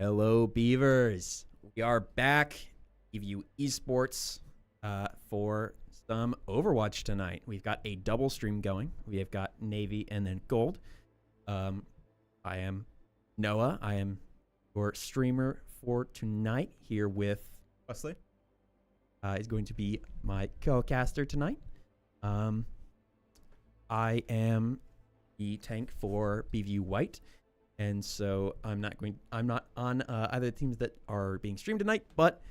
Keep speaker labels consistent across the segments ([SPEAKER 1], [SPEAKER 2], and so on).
[SPEAKER 1] Hello, Beavers. We are back. Give you esports for some Overwatch tonight. We've got a double stream going. We have got Navy and then Gold. I am Noah. I am your streamer for tonight here with
[SPEAKER 2] Wesley.
[SPEAKER 1] Is going to be my co-caster tonight. I am the tank for BVU White. And so I'm not on either teams that are being streamed tonight, but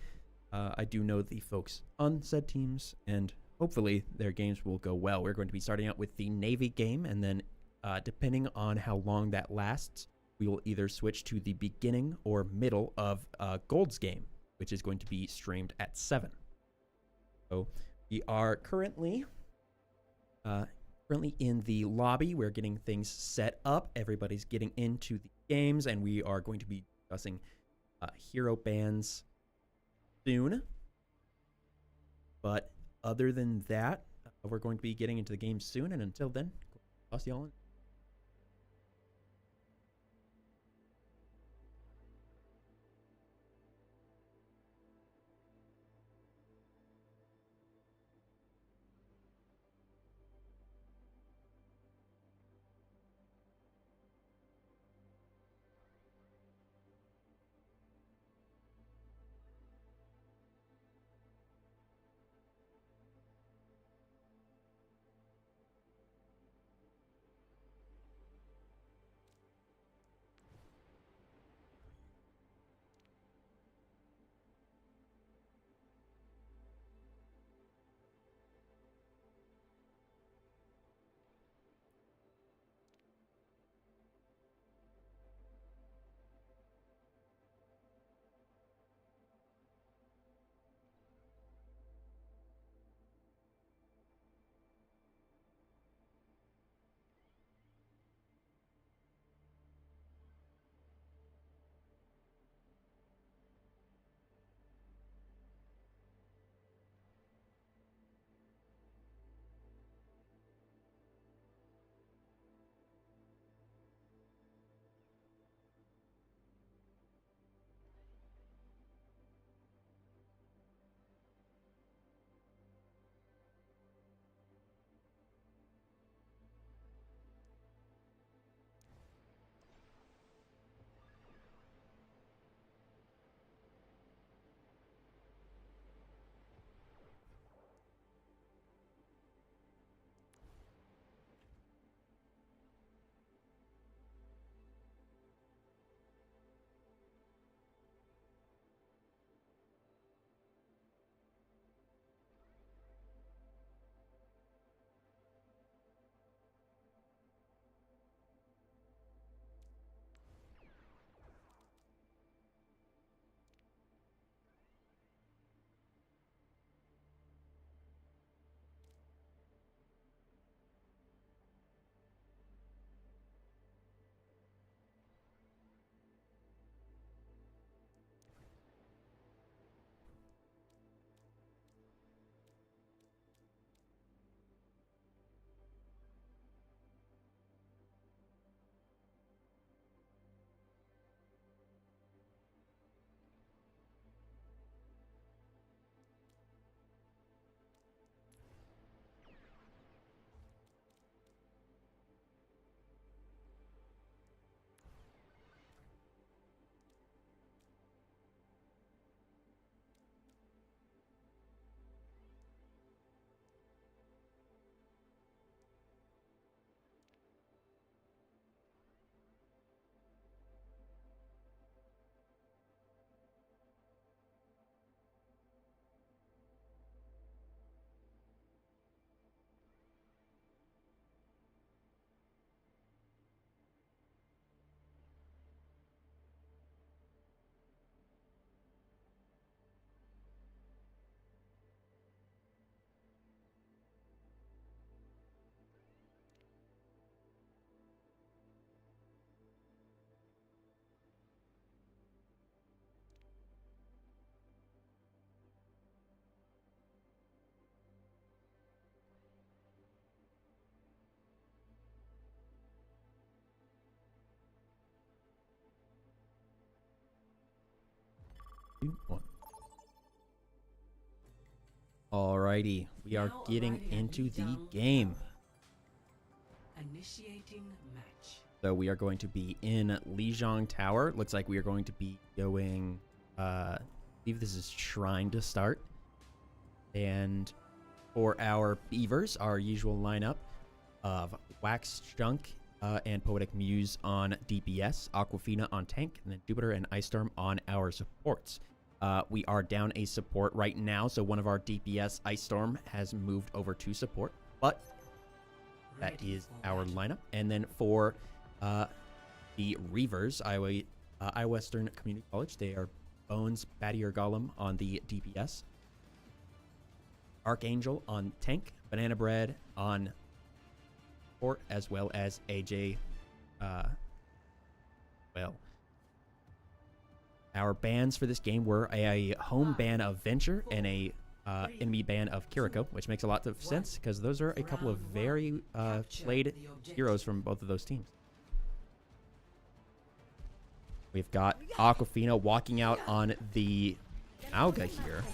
[SPEAKER 1] I do know the folks on said teams, and hopefully their games will go well. We're going to be starting out with the Navy game, and then depending on how long that lasts, we will either switch to the beginning or middle of Gold's game, which is going to be streamed at 7. So we are currently in the lobby. We're getting things set up. Everybody's getting into the games, and we are going to be discussing hero bans soon. But other than that, we're going to be getting into the game soon, and until then, toss y'all in. Alrighty, we are getting into the game.
[SPEAKER 2] Initiating match.
[SPEAKER 1] So we are going to be in Lijiang Tower. Looks like we are going to be going, I believe this is Shrine to start. And for our Beavers, our usual lineup of Wax Chunk and Poetic Muse on DPS, Aquafina on tank, and then Jupiter and Ice Storm on our supports. We are down a support right now, so one of our DPS, Ice Storm, has moved over to support, but that is our lineup. And then for the Reavers, Iowa Western Community College, they are Bones, Battier Golem on the DPS, Archangel on tank, Banana Bread on support, as well as AJ. Our bans for this game were a home ban of Venture and a enemy ban of Kiriko, which makes a lot of sense because those are a couple of very played heroes from both of those teams. We've got Aquafina walking out on the Auga here.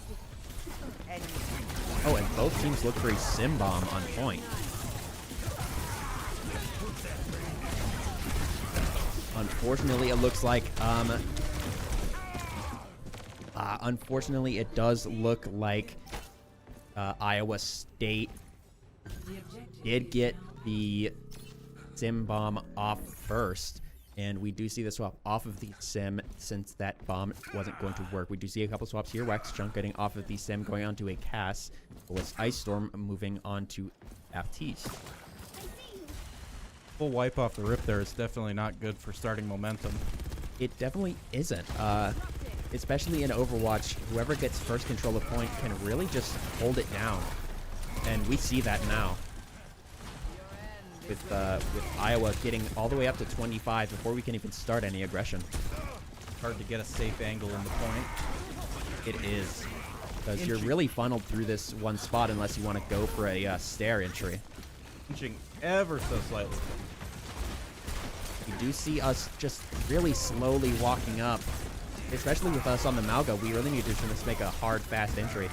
[SPEAKER 1] Oh, and both teams look for a Sim Bomb on point. Unfortunately, it looks like unfortunately, it does look like Iowa State did get the Sim Bomb off first, and we do see the swap off of the Sim since that bomb wasn't going to work. We do see a couple swaps here. Wax Chunk getting off of the Sim, going on to a Cass, with Ice Storm moving on to Baptiste.
[SPEAKER 3] Full wipe off the rip there is definitely not good for starting momentum.
[SPEAKER 1] It definitely isn't. Especially in Overwatch, whoever gets first control of point can really just hold it down. And we see that now. With Iowa getting all the way up to 25 before we can even start any aggression.
[SPEAKER 3] Hard to get a safe angle in the point.
[SPEAKER 1] It is. Because you're really funneled through this one spot unless you want to go for a stair entry.
[SPEAKER 3] Inching ever so slightly.
[SPEAKER 1] You do see us just really slowly walking up. Especially with us on the Malga, we really need to just make a hard, fast entry.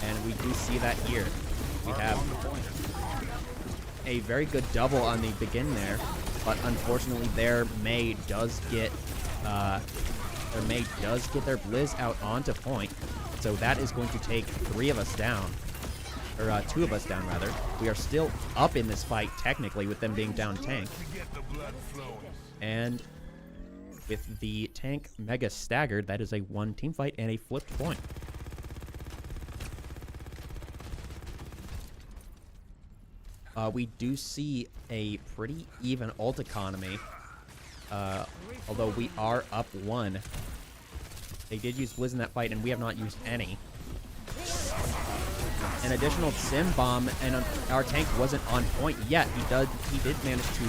[SPEAKER 1] And we do see that here. We have a very good double on the begin there, but unfortunately their Mei does get their Blizz out onto point, so that is going to take 3 of us down, or 2 of us down rather. We are still up in this fight technically with them being down tank, and with the tank mega staggered, that is a 1 team fight and a flipped point. We do see a pretty even ult economy, although we are up 1. They did use Blizz in that fight, and we have not used any. An additional Sim Bomb, and our tank wasn't on point yet. He did manage to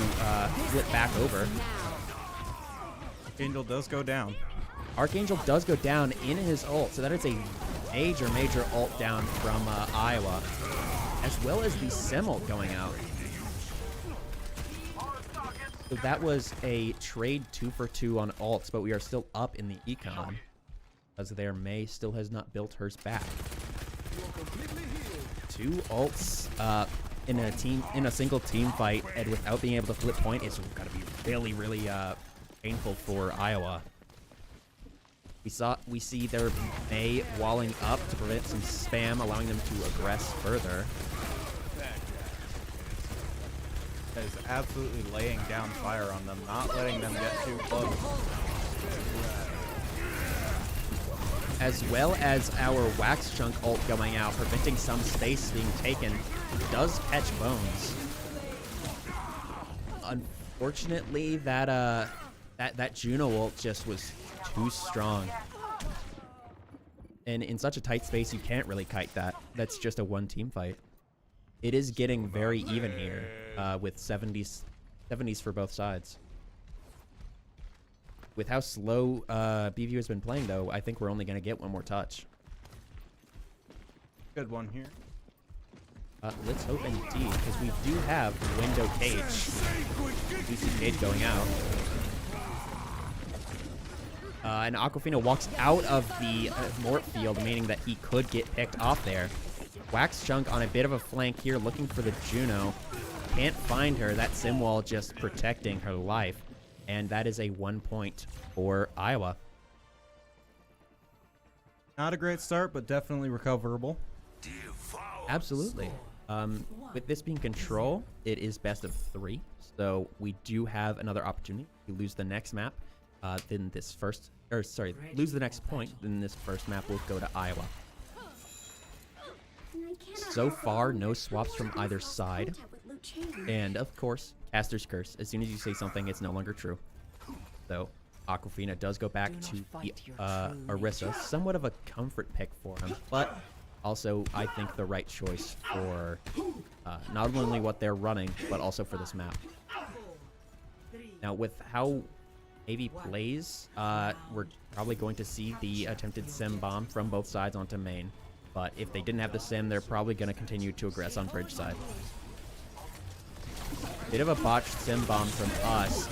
[SPEAKER 1] flip back over.
[SPEAKER 3] Archangel does go down.
[SPEAKER 1] Archangel does go down in his ult, so that is a major ult down from Iowa, as well as the Sim ult going out. So that was a trade 2 for 2 on ults, but we are still up in the econ, as their Mei still has not built hers back. 2 ults in a single team fight, and without being able to flip point, it's gotta be really painful for Iowa. We see their Mei walling up to prevent some spam, allowing them to aggress further.
[SPEAKER 3] That is absolutely laying down fire on them, not letting them get too close.
[SPEAKER 1] As well as our Wax Chunk ult going out, preventing some space being taken. It does catch Bones. Unfortunately, that Juno ult just was too strong. And in such a tight space, you can't really kite that. That's just a 1 team fight. It is getting very even here, with 70s for both sides. With how slow BVU has been playing, though, I think we're only going to get 1 more touch.
[SPEAKER 3] Good one here.
[SPEAKER 1] Let's hope indeed, because we do have Window Cage. We see Cage going out. And Aquafina walks out of the Mort field, meaning that he could get picked off there. Wax Chunk on a bit of a flank here, looking for the Juno. Can't find her. That sim wall just protecting her life. And that is a 1 point for Iowa.
[SPEAKER 3] Not a great start, but definitely recoverable.
[SPEAKER 1] Absolutely. With this being control, it is best of 3. So we do have another opportunity to lose the next map. Then this first, or sorry, lose the next point. Then this first map will go to Iowa. So far, no swaps from either side. And of course, Caster's Curse. As soon as you say something, it's no longer true. So Aquafina does go back to the Orisa. Somewhat of a comfort pick for him, but also I think the right choice for not only what they're running, but also for this map. Now with how AV plays, we're probably going to see the attempted sim bomb from both sides onto main. But if they didn't have the sim, they're probably going to continue to aggress on bridge side. Bit of a botched sim bomb from us,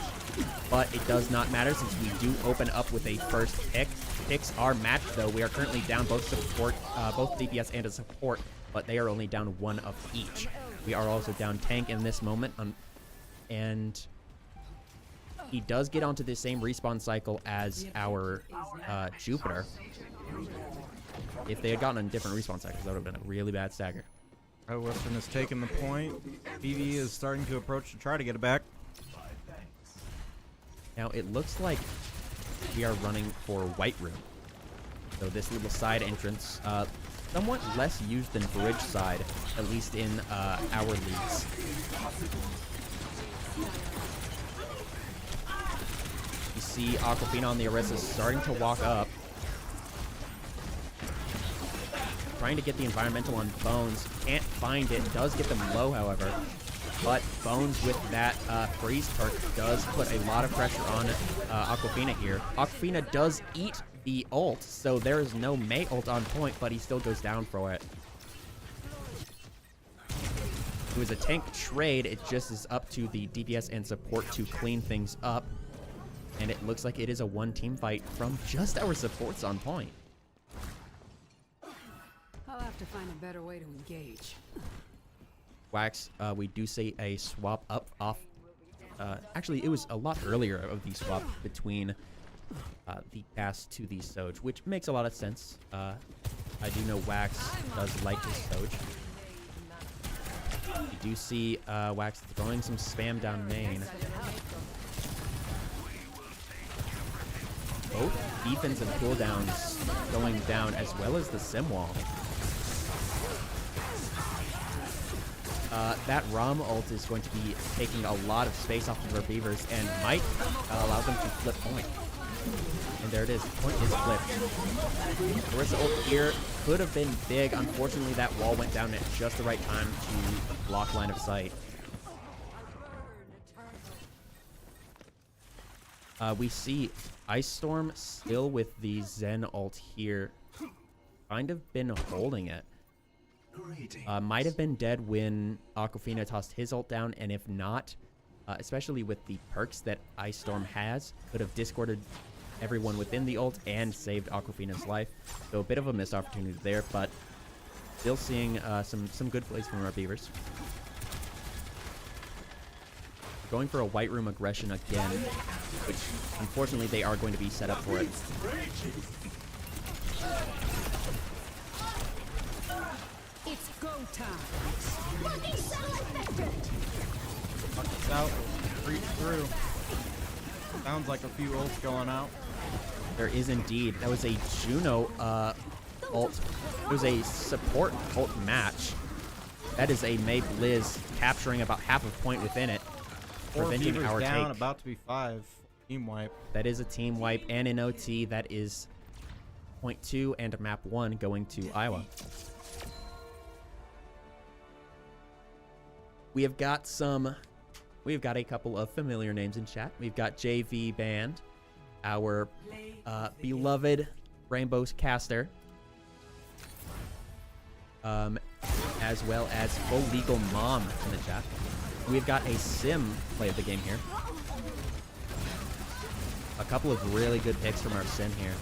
[SPEAKER 1] but it does not matter since we do open up with a first pick. Picks are matched though. We are currently down both support, both DPS and a support, but they are only down 1 of each. We are also down tank in this moment, and he does get onto the same respawn cycle as our Jupiter. If they had gotten on different respawn cycles, that would have been a really bad stagger.
[SPEAKER 3] Western has taken the point. BV is starting to approach to try to get it back.
[SPEAKER 1] Now it looks like we are running for White Room. So this little side entrance, somewhat less used than bridge side, at least in our leagues. You see Aquafina on the Orisa starting to walk up. Trying to get the environmental on Bones. Can't find it. Does get them low, however. But Bones with that freeze perk does put a lot of pressure on Aquafina here. Aquafina does eat the ult, so there is no Mei ult on point, but he still goes down for it. It was a tank trade. It just is up to the DPS and support to clean things up. And it looks like it is a 1-team fight from just our supports on point.
[SPEAKER 2] I'll have to find a better way to engage.
[SPEAKER 1] Wax, we do see a swap up off. Actually, it was a lot earlier of the swap between the pass to the Soj, which makes a lot of sense. I do know Wax does like his Soj. You do see Wax throwing some spam down main. Both defense and cooldowns going down, as well as the sim wall. That Rom ult is going to be taking a lot of space off of our Beavers and might allow them to flip point. And there it is. Point is flipped. Orisa ult here could have been big. Unfortunately, that wall went down at just the right time to block line of sight. We see Ice Storm still with the Zen ult here. Kind of been holding it. Might have been dead when Aquafina tossed his ult down, and if not, especially with the perks that Ice Storm has, could have discorded everyone within the ult and saved Aquafina's life. So a bit of a missed opportunity there, but still seeing some good plays from our Beavers. Going for a White Room aggression again, which unfortunately they are going to be set up for it.
[SPEAKER 2] It's go time.
[SPEAKER 3] Knock this out. Reach through. Sounds like a few ults going out.
[SPEAKER 1] There is indeed. That was a Juno ult. It was a support ult match. That is a Mei Blizz capturing about half a point within it. Preventing our
[SPEAKER 3] down,
[SPEAKER 1] take.
[SPEAKER 3] about to be 5. Team wipe.
[SPEAKER 1] That is a team wipe, and in OT, that is point 2 and map 1 going to Iowa. We've got a couple of familiar names in chat. We've got JV Band, our beloved Rainbow's caster, as well as Full Legal Mom in the chat. We've got a sim play of the game here. A couple of really good picks from our Sin here.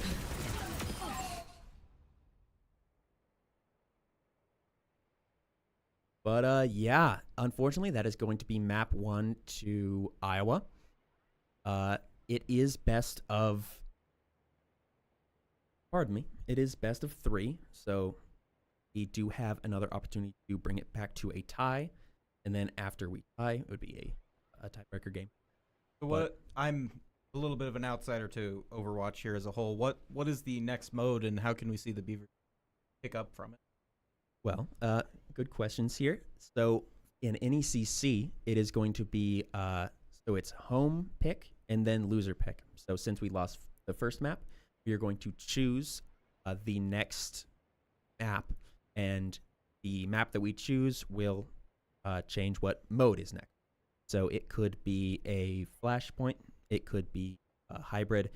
[SPEAKER 1] But yeah, unfortunately, that is going to be map 1 to Iowa. It is best of... Pardon me. It is best of 3, so we do have another opportunity to bring it back to a tie, and then after we tie, it would be a tiebreaker game.
[SPEAKER 3] So I'm a little bit of an outsider to Overwatch here as a whole. What is the next mode, and how can we see the Beavers pick up from it?
[SPEAKER 1] Well, good questions here. So in NECC, it is going to be so it's home pick and then loser pick. So since we lost the first map, we are going to choose the next map, and the map that we choose will change what mode is next. So it could be a flashpoint, it could be a hybrid.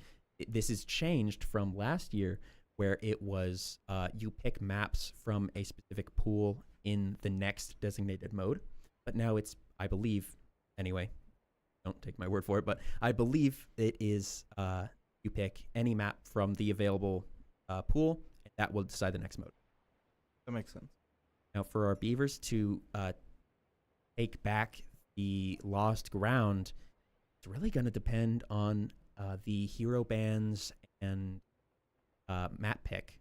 [SPEAKER 1] This is changed from last year, where it was you pick maps from a specific pool in the next designated mode. But now it's, I believe, anyway, don't take my word for it, but I believe it is you pick any map from the available pool, and that will decide the next mode.
[SPEAKER 3] That makes sense.
[SPEAKER 1] Now, for our Beavers to take back the lost ground, it's really going to depend on the hero bans and map pick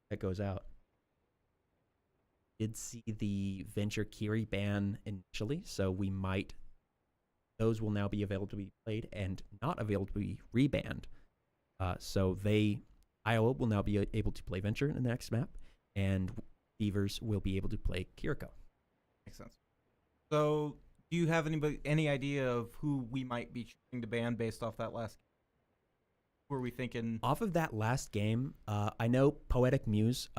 [SPEAKER 1] that goes out. Did see the Venture Kiri ban initially, so those will now be available to be played and not available to be rebanned. So Iowa will now be able to play Venture in the next map, and Beavers will be able to play Kiriko.
[SPEAKER 3] Makes sense. So, do you have any idea of who we might be choosing to ban based off that last game? Who are we thinking?
[SPEAKER 1] Off of that last game, I know Poetic Muse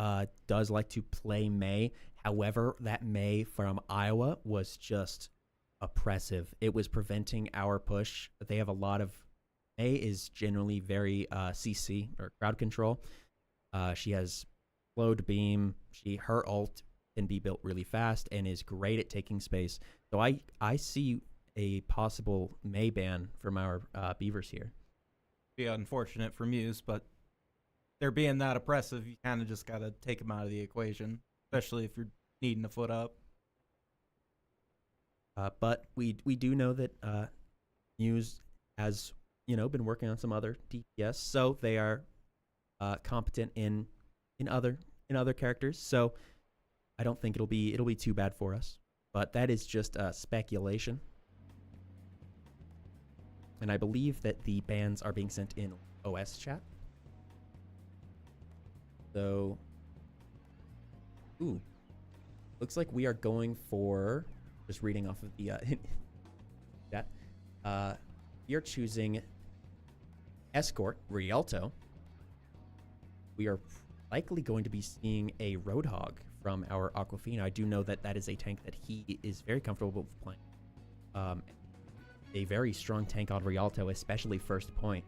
[SPEAKER 1] does like to play May. However, that May from Iowa was just oppressive. It was preventing our push. They have a lot of... May is generally very CC, or crowd control. She has slowed beam. Her ult can be built really fast and is great at taking space. So I see a possible May ban from our Beavers here.
[SPEAKER 3] Be unfortunate for Muse, but they're being that oppressive, you kind of just got to take them out of the equation, especially if you're needing a foot up.
[SPEAKER 1] But we do know that Muse has been working on some other DPS, so they are competent in other characters. So I don't think it'll be too bad for us. But that is just speculation. And I believe that the bans are being sent in OS chat. So, looks like we are going for, just reading off of the chat, we are choosing Escort, Rialto. We are likely going to be seeing a Roadhog from our Aquafina. I do know that that is a tank that he is very comfortable with playing. A very strong tank on Rialto, especially first point,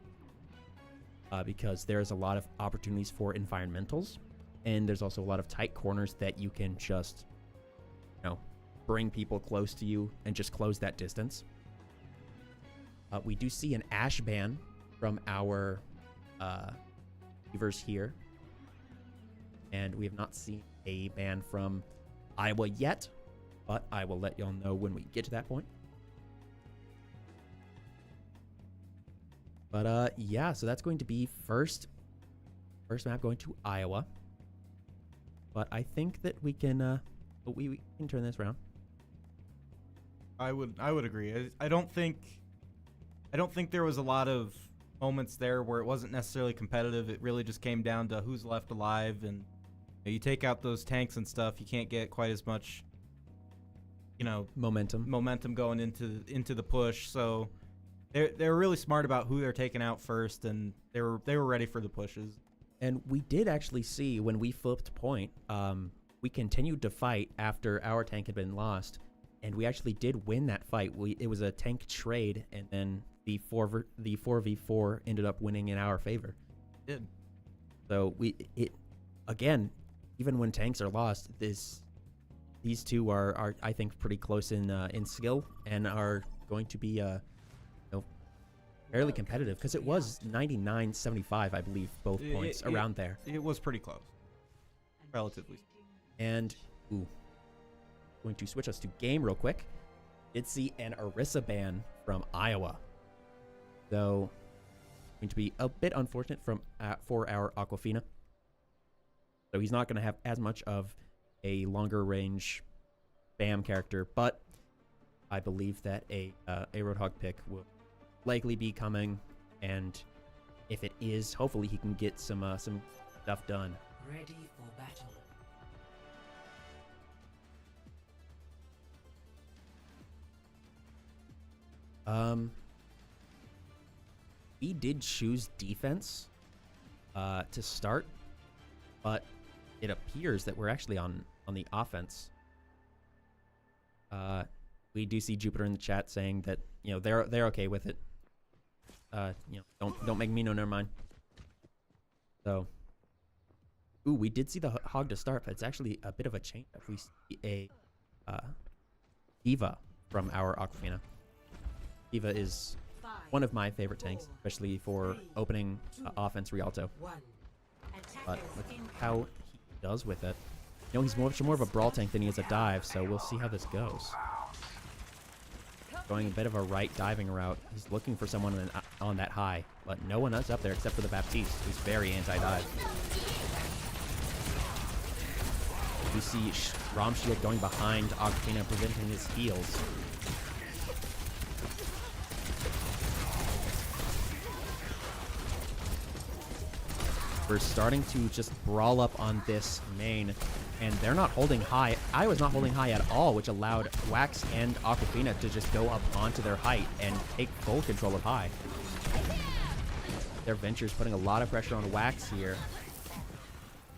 [SPEAKER 1] because there's a lot of opportunities for environmentals, and there's also a lot of tight corners that you can just, bring people close to you and just close that distance. We do see an Ash ban from our Beavers here, and we have not seen a ban from Iowa yet, but I will let y'all know when we get to that point. But yeah, so that's going to be first map going to Iowa. But I think that we can we can turn this around.
[SPEAKER 3] I would agree. I don't think there was a lot of moments there where it wasn't necessarily competitive. It really just came down to who's left alive, and you take out those tanks and stuff, you can't get quite as much momentum going into the push. So they're really smart about who they're taking out first, and they were ready for the pushes.
[SPEAKER 1] And we did actually see when we flipped point, we continued to fight after our tank had been lost, and we actually did win that fight. It was a tank trade, and then the 4v4 ended up winning in our favor.
[SPEAKER 3] It did.
[SPEAKER 1] So again, even when tanks are lost, these two are I think pretty close in skill, and are going to be fairly competitive because it was 99-75, I believe, both points around there.
[SPEAKER 3] It was pretty close, relatively.
[SPEAKER 1] And going to switch us to game real quick. Did see an Orisa ban from Iowa, though going to be a bit unfortunate for our Aquafina. So he's not going to have as much of a longer range BAM character, but I believe that a Roadhog pick will likely be coming, and if it is, hopefully he can get some stuff done.
[SPEAKER 4] Ready for battle.
[SPEAKER 1] We did choose defense to start, but it appears that we're actually on the offense. We do see Jupiter in the chat saying that, you know, they're okay with it. You know, don't make me know, never mind. So, we did see the hog to start, but it's actually a bit of a change. We see a Diva from our Aquafina. Diva is one of my favorite tanks, especially for opening offense Rialto. But look how he does with it. You know, he's much more of a brawl tank than he is a dive, so we'll see how this goes. Going a bit of a right diving route. He's looking for someone on that high, but no one else up there except for the Baptiste, who's very anti-dive. We see Rom Shield going behind Aquafina, preventing his heals. We're starting to just brawl up on this main, and they're not holding high. I was not holding high at all, which allowed Wax and Aquafina to just go up onto their height and take full control of high. Their Venture's putting a lot of pressure on Wax here,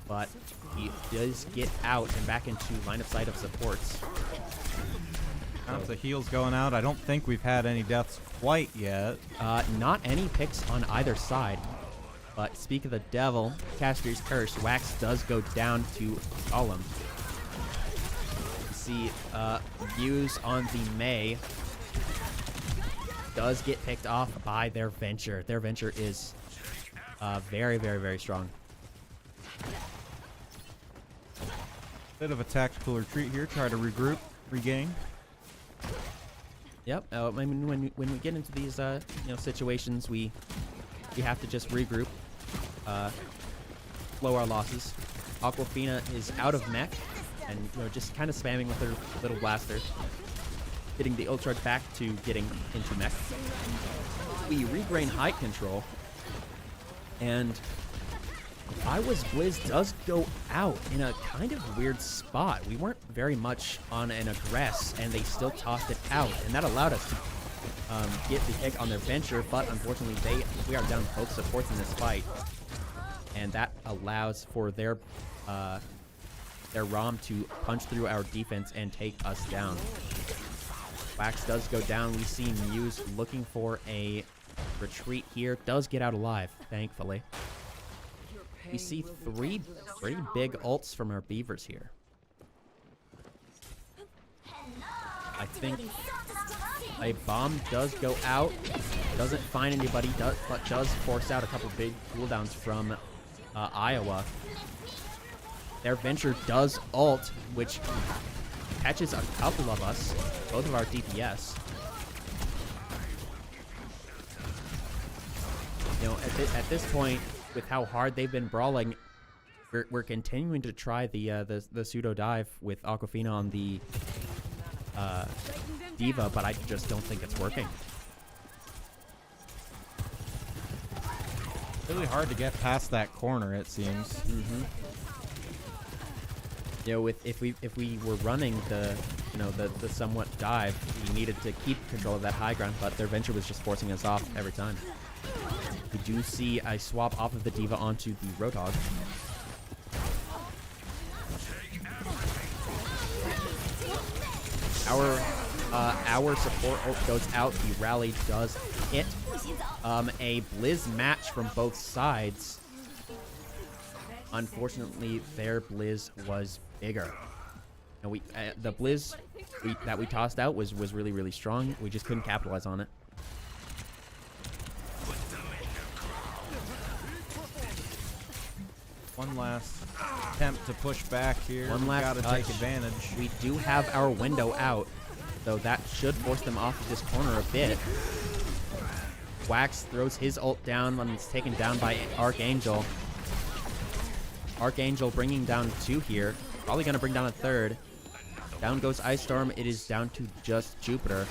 [SPEAKER 1] but he does get out and back into line of sight of supports.
[SPEAKER 3] The heals going out. I don't think we've had any deaths quite yet.
[SPEAKER 1] Not any picks on either side. But speak of the devil, Caster's Curse, Wax does go down to Golem. You see views on the May does get picked off by their Venture. Their Venture is very, very, very strong.
[SPEAKER 3] Bit of a tactical retreat here. Try to regroup, regain.
[SPEAKER 1] Yep. I mean, when we get into these situations, we have to just regroup. Slow our losses. Aquafina is out of mech and just kind of spamming with her little blaster, getting the ult charge back to getting into mech. We regain height control, and Iowa's Blizz does go out in a kind of weird spot. We weren't very much on an aggress, and they still tossed it out, and that allowed us to get the pick on their Venture, but unfortunately we are down both supports in this fight. And that allows for their ROM to punch through our defense and take us down. Wax does go down. We see Muse looking for a retreat here. Does get out alive, thankfully. We see three pretty big ults from our Beavers here. I think a bomb does go out. Doesn't find anybody, but does force out a couple big cooldowns from Iowa. Their Venture does ult, which catches a couple of us, both of our DPS. You know, at this point, with how hard they've been brawling, we're continuing to try the pseudo dive with Aquafina on the Diva, but I just don't think it's working.
[SPEAKER 3] Really hard to get past that corner, it seems.
[SPEAKER 1] Mm-hmm. You know, if we were running the somewhat dive, we needed to keep control of that high ground, but their Venture was just forcing us off every time. We do see a swap off of the Diva onto the Roadhog. Our support ult goes out. The rally does hit. A Blizz match from both sides. Unfortunately, their Blizz was bigger. And the Blizz that we tossed out was really, really strong. We just couldn't capitalize on it.
[SPEAKER 3] One last attempt to push back here.
[SPEAKER 1] One last
[SPEAKER 3] Gotta
[SPEAKER 1] touch.
[SPEAKER 3] take advantage.
[SPEAKER 1] We do have our window out, so that should force them off of this corner a bit. Wax throws his ult down when it's taken down by Archangel. Archangel bringing down 2 here. Probably going to bring down a 3rd. Down goes Ice Storm. It is down to just Jupiter,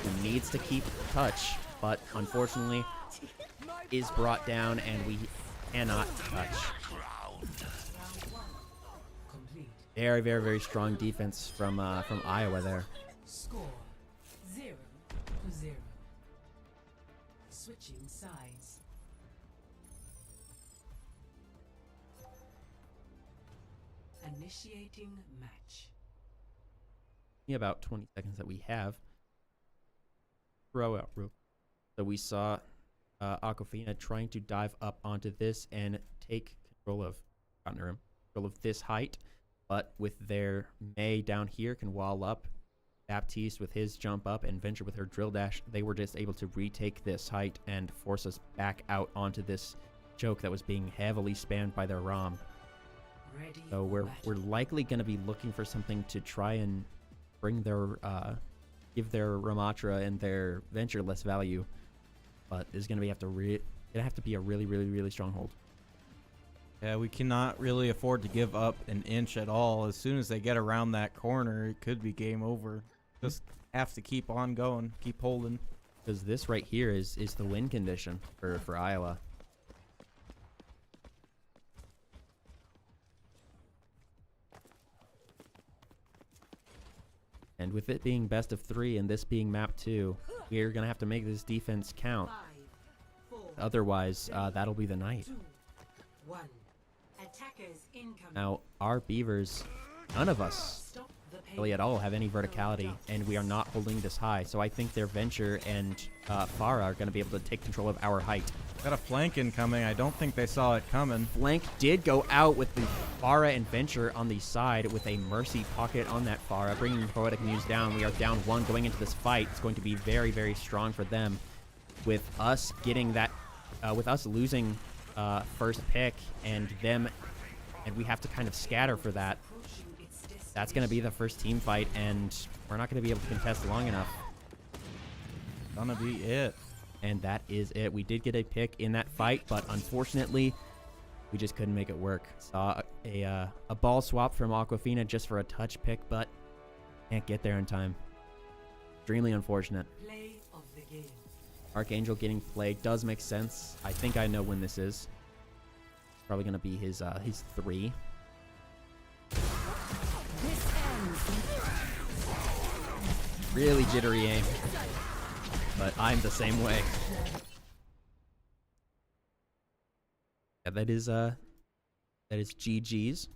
[SPEAKER 1] who needs to keep touch, but unfortunately is brought down, and we cannot touch. Very, very, very strong defense from Iowa there.
[SPEAKER 4] Score 0-0. Switching sides. Initiating match.
[SPEAKER 1] About 20 seconds that we have. Throw out real. So we saw Aquafina trying to dive up onto this and take control of this height, but with their May down here can wall up. Baptiste with his jump up and Venture with her drill dash, they were just able to retake this height and force us back out onto this choke that was being heavily spammed by their ROM.
[SPEAKER 4] Ready.
[SPEAKER 1] So we're likely going to be looking for something to try and bring their give their Ramatra and their Venture less value, but it's going to have to be a really, really, really strong hold.
[SPEAKER 3] Yeah, we cannot really afford to give up an inch at all. As soon as they get around that corner, it could be game over. Just have to keep on going, keep holding.
[SPEAKER 1] Because this right here is the win condition for Iowa. And with it being best of 3 and this being map 2, we're going to have to make this defense count.
[SPEAKER 4] 5, 4,
[SPEAKER 1] Otherwise, that'll be the night.
[SPEAKER 4] 2, 1. Attackers incoming.
[SPEAKER 1] Now, our Beavers, none of us
[SPEAKER 4] Stop the pain.
[SPEAKER 1] really at all have any verticality, and we are not holding this high. So I think their Venture and Farah are going to be able to take control of our height.
[SPEAKER 3] Got a flank incoming. I don't think they saw it coming.
[SPEAKER 1] Flank did go out with the Farah and Venture on the side with a Mercy pocket on that Farah, bringing Poetic Muse down. We are down 1 going into this fight. It's going to be very, very strong for them. With us getting that, with us losing first pick and them, and we have to kind of scatter for that. That's going to be the first team fight, and we're not going to be able to contest long enough.
[SPEAKER 3] Gonna be it.
[SPEAKER 1] And that is it. We did get a pick in that fight, but unfortunately, we just couldn't make it work. Saw a ball swap from Aquafina just for a touch pick, but can't get there in time. Extremely unfortunate.
[SPEAKER 4] Play of the game.
[SPEAKER 1] Archangel getting played does make sense. I think I know when this is. Probably going to be his 3.
[SPEAKER 2] This ends.
[SPEAKER 1] Really jittery aim. But I'm the same way. Yeah, that is GG's.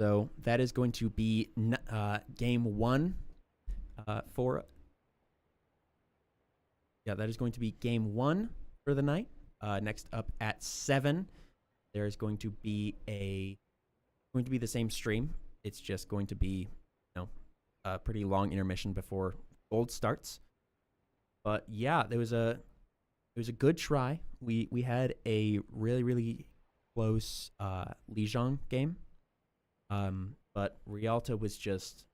[SPEAKER 1] So that is going to be game 1 for. Yeah, that is going to be game 1 for the night. Next up at 7, there is going to be the same stream. It's just going to be, a pretty long intermission before gold starts. But yeah, it was a good try. We had a really, really close Lijiang game. But Rialto was just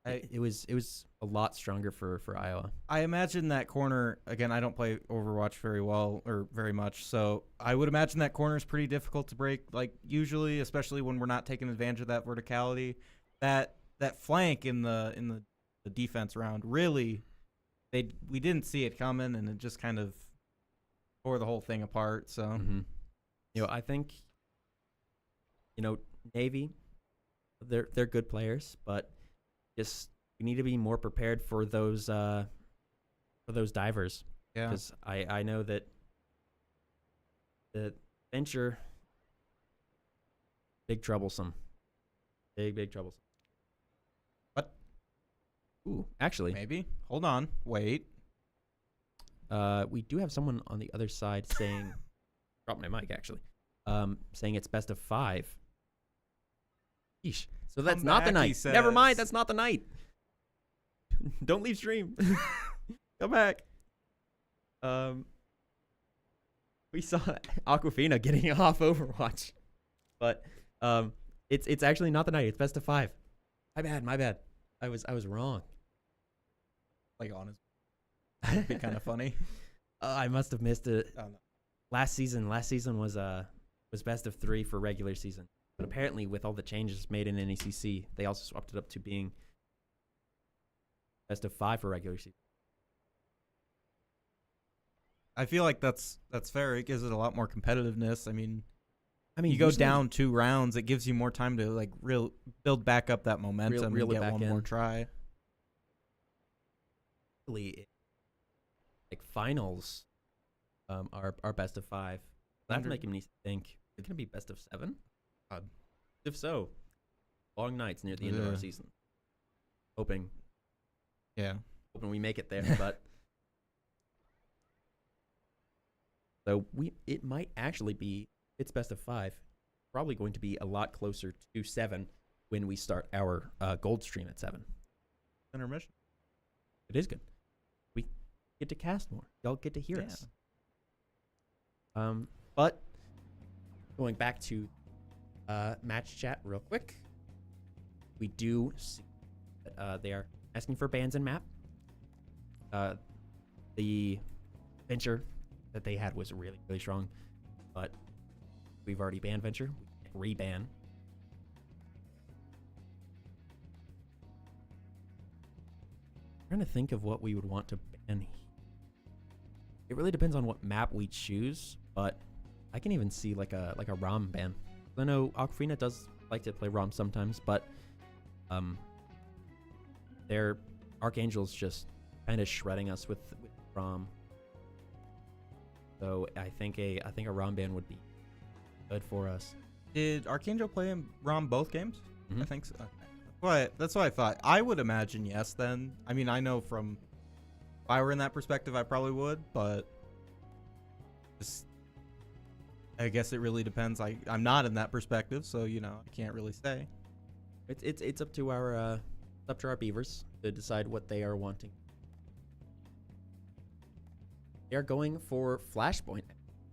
[SPEAKER 1] it was a lot stronger for Iowa.
[SPEAKER 3] I imagine that corner, again, I don't play Overwatch very well or very much, so I would imagine that corner is pretty difficult to break, like usually, especially when we're not taking advantage of that verticality. That flank in the defense round, really, we didn't see it coming, and it just kind of tore the whole thing apart. So,
[SPEAKER 1] I think, Navy, they're good players, but just we need to be more prepared for those divers.
[SPEAKER 3] Yeah,
[SPEAKER 1] because I know that the Venture big troublesome.
[SPEAKER 3] What?
[SPEAKER 1] Ooh, actually,
[SPEAKER 3] maybe. Hold on, wait.
[SPEAKER 1] We do have someone on the other side saying, drop my mic actually, saying it's best of 5. Yeesh. So that's
[SPEAKER 3] Come
[SPEAKER 1] not
[SPEAKER 3] back,
[SPEAKER 1] the
[SPEAKER 3] he
[SPEAKER 1] night.
[SPEAKER 3] says.
[SPEAKER 1] Never mind, that's not the night. Don't leave stream. Come back. We saw Aquafina getting off Overwatch, but it's actually not the night. It's best of 5. My bad. I was wrong.
[SPEAKER 3] Like, honest. That'd be kind of funny.
[SPEAKER 1] I must have missed it.
[SPEAKER 3] Oh, no.
[SPEAKER 1] Last season was best of 3 for regular season, but apparently with all the changes made in NECC, they also swapped it up to being best of 5 for regular season.
[SPEAKER 3] I feel like that's fair. It gives it a lot more competitiveness. I mean, you go
[SPEAKER 1] usually-
[SPEAKER 3] down 2 rounds, it gives you more time to like build back up that momentum
[SPEAKER 1] reel
[SPEAKER 3] and
[SPEAKER 1] it
[SPEAKER 3] get
[SPEAKER 1] back
[SPEAKER 3] one more
[SPEAKER 1] in.
[SPEAKER 3] try.
[SPEAKER 1] Like finals are best of 5. That's
[SPEAKER 3] Under-
[SPEAKER 1] making me think it's gonna be best of 7. If so, long nights near the end of our
[SPEAKER 3] Yeah.
[SPEAKER 1] season. Hoping
[SPEAKER 3] Yeah.
[SPEAKER 1] we make it there, but so it might actually be it's best of 5. Probably going to be a lot closer to 7 when we start our gold stream at 7.
[SPEAKER 3] Intermission.
[SPEAKER 1] It is good. We get to cast more. Y'all get to hear
[SPEAKER 3] Yeah.
[SPEAKER 1] us. But going back to match chat real quick, we do see that they are asking for bans and map. The venture that they had was really, really strong, but we've already banned venture. We can't reban. Trying to think of what we would want to ban. It really depends on what map we choose, but I can even see like a ROM ban. I know Aquafina does like to play ROM sometimes, but their Archangel's just kind of shredding us with ROM. So I think a ROM ban would be good for us.
[SPEAKER 3] Did Archangel play in ROM both games? I
[SPEAKER 1] Mhm.
[SPEAKER 3] think so. Okay. That's what I thought. I would imagine yes then. I mean, I know from if I were in that perspective, I probably would, but just I guess it really depends. I'm not in that perspective, so I can't really say.
[SPEAKER 1] It's up to our beavers to decide what they are wanting. They are going for Flashpoint,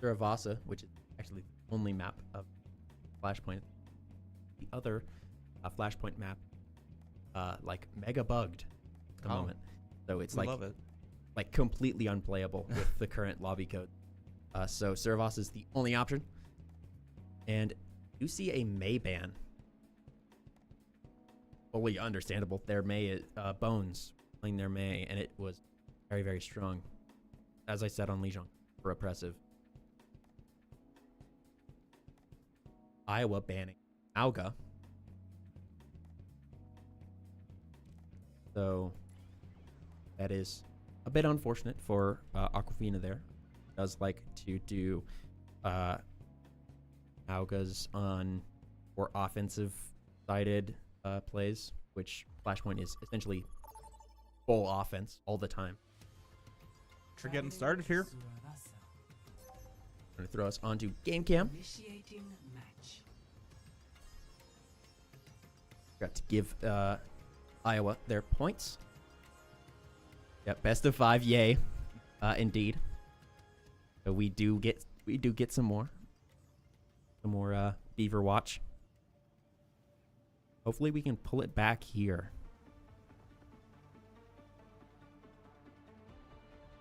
[SPEAKER 1] Vista, which is actually the only map of Flashpoint. The other Flashpoint map, like mega bugged at the moment, so it's
[SPEAKER 3] Love it.
[SPEAKER 1] like completely unplayable with the current lobby code. So Servos is the only option, and you see a May ban. Fully understandable. Their May is Bones playing their May, and it was very, very strong. As I said on Legion, for oppressive. Iowa banning Auga. So that is a bit unfortunate for Aquafina there. Does like to do Augas on more offensive sided plays, which Flashpoint is essentially full offense all the time.
[SPEAKER 3] We're getting started here.
[SPEAKER 1] Going to throw us onto game cam.
[SPEAKER 4] Initiating match.
[SPEAKER 1] Got to give Iowa their points. Yep, best of 5, yay, indeed. So we do get some more Beaverwatch. Hopefully we can pull it back here.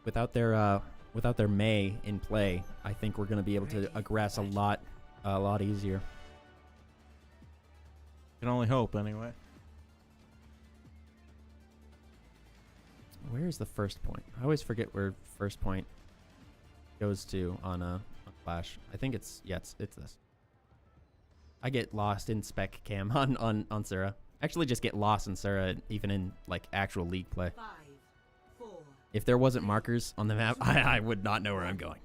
[SPEAKER 1] Without their May in play, I think we're gonna be able to aggress a lot easier.
[SPEAKER 3] Can only hope, anyway.
[SPEAKER 1] Where is the first point? I always forget where first point goes to on Flash. I think it's this. I get lost in spec cam on Sarah. Actually, just get lost in Sarah even in like actual league play.
[SPEAKER 4] 5, 4.
[SPEAKER 1] If there wasn't markers on the map, I would not know where I'm going.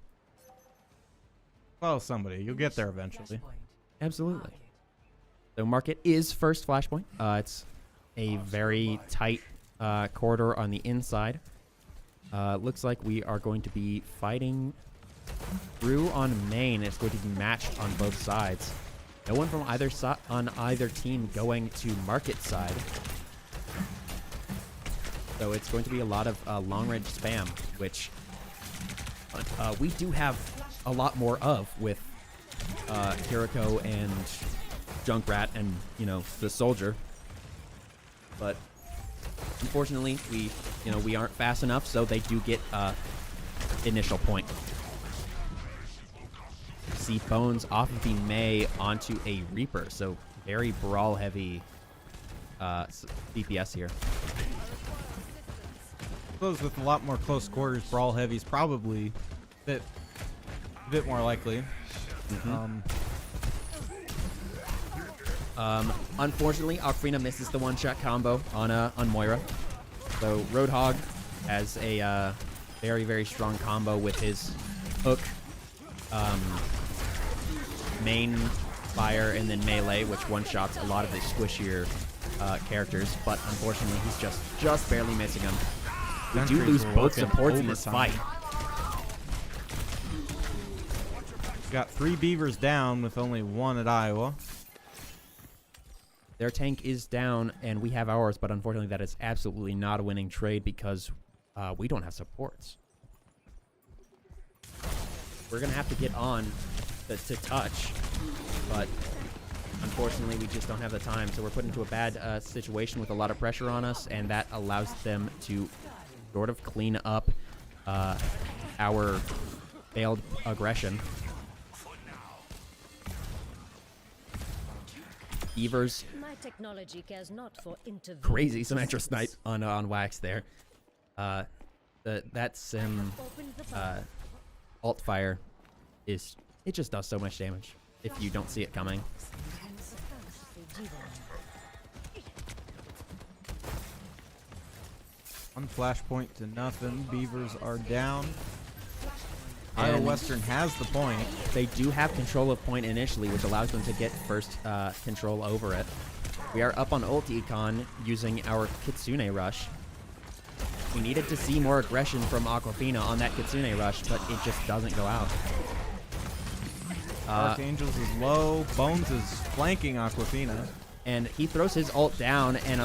[SPEAKER 3] Follow somebody. You'll get there eventually.
[SPEAKER 1] Absolutely. So market is first Flashpoint. It's a very tight corridor on the inside. Looks like we are going to be fighting through on main. It's going to be matched on both sides. No one from either on either team going to market side. So it's going to be a lot of long range spam, which we do have a lot more of with Kiriko and Junkrat and, you know, the soldier. But unfortunately, we aren't fast enough, so they do get initial point. See Bones off of the Mei onto a Reaper, so very brawl heavy DPS here.
[SPEAKER 3] Those with a lot more close quarters, brawl heavy is probably a bit more likely.
[SPEAKER 1] Unfortunately, Aquafina misses the one-shot combo on Moira. So Roadhog has a very, very strong combo with his hook, main fire, and then melee, which one-shots a lot of the squishier characters. But unfortunately, he's just barely missing him. We do lose both supports in this fight.
[SPEAKER 3] Got 3 beavers down with only 1 at Iowa.
[SPEAKER 1] Their tank is down, and we have ours, but unfortunately that is absolutely not a winning trade because we don't have supports. We're going to have to get on to touch, but unfortunately we just don't have the time, so we're put into a bad situation with a lot of pressure on us, and that allows them to sort of clean up our failed aggression. Beavers,
[SPEAKER 5] My technology cares not for
[SPEAKER 1] crazy Symmetra snipe on Wax there. That Sim alt fire it just does so much damage if you don't see it coming.
[SPEAKER 3] One flashpoint to nothing. Beavers are down.
[SPEAKER 1] And
[SPEAKER 3] Iowa Western has the point.
[SPEAKER 1] They do have control of point initially, which allows them to get first control over it. We are up on ult econ using our Kitsune rush. We needed to see more aggression from Aquafina on that Kitsune rush, but it just doesn't go out.
[SPEAKER 3] Archangels is low. Bones is flanking Aquafina.
[SPEAKER 1] And he throws his ult down and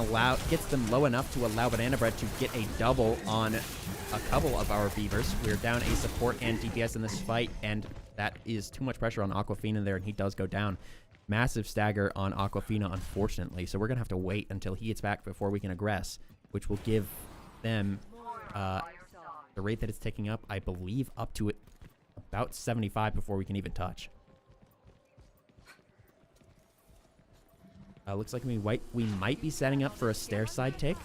[SPEAKER 1] gets them low enough to allow Banana Bread to get a double on a couple of our Beavers. We're down a support and DPS in this fight, and that is too much pressure on Aquafina there, and he does go down. Massive stagger on Aquafina, unfortunately. So we're going to have to wait until he gets back before we can aggress, which will give them the rate that it's taking up, I believe, up to about 75 before we can even touch. Looks like we might be setting up for a stair side take.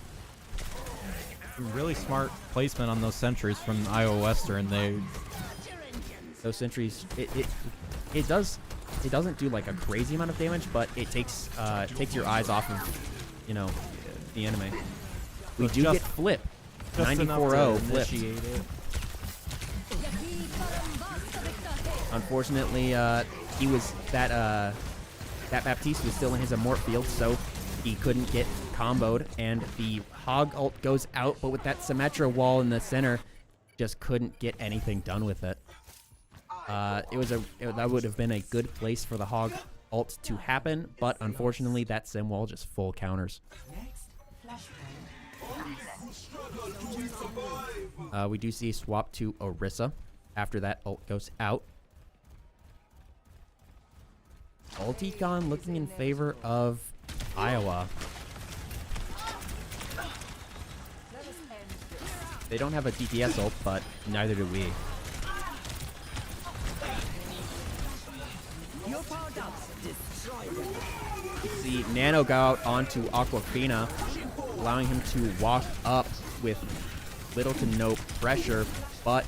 [SPEAKER 3] Some really smart placement on those sentries from Iowa Western.
[SPEAKER 1] Those sentries, it doesn't do like a crazy amount of damage, but it takes your eyes off of, you know, the enemy. We do get flip. 94-0 flipped. Unfortunately, he was that Baptiste was still in his Immort field, so he couldn't get comboed, and the Hog ult goes out, but with that Symmetra wall in the center, just couldn't get anything done with it. That would have been a good place for the Hog ult to happen, but unfortunately that Sim wall just full counters. We do see a swap to Orisa after that ult goes out. Ulticon looking in favor of Iowa. They don't have a DPS ult, but neither do we. See Nano go out onto Aquafina, allowing him to walk up with little to no pressure, but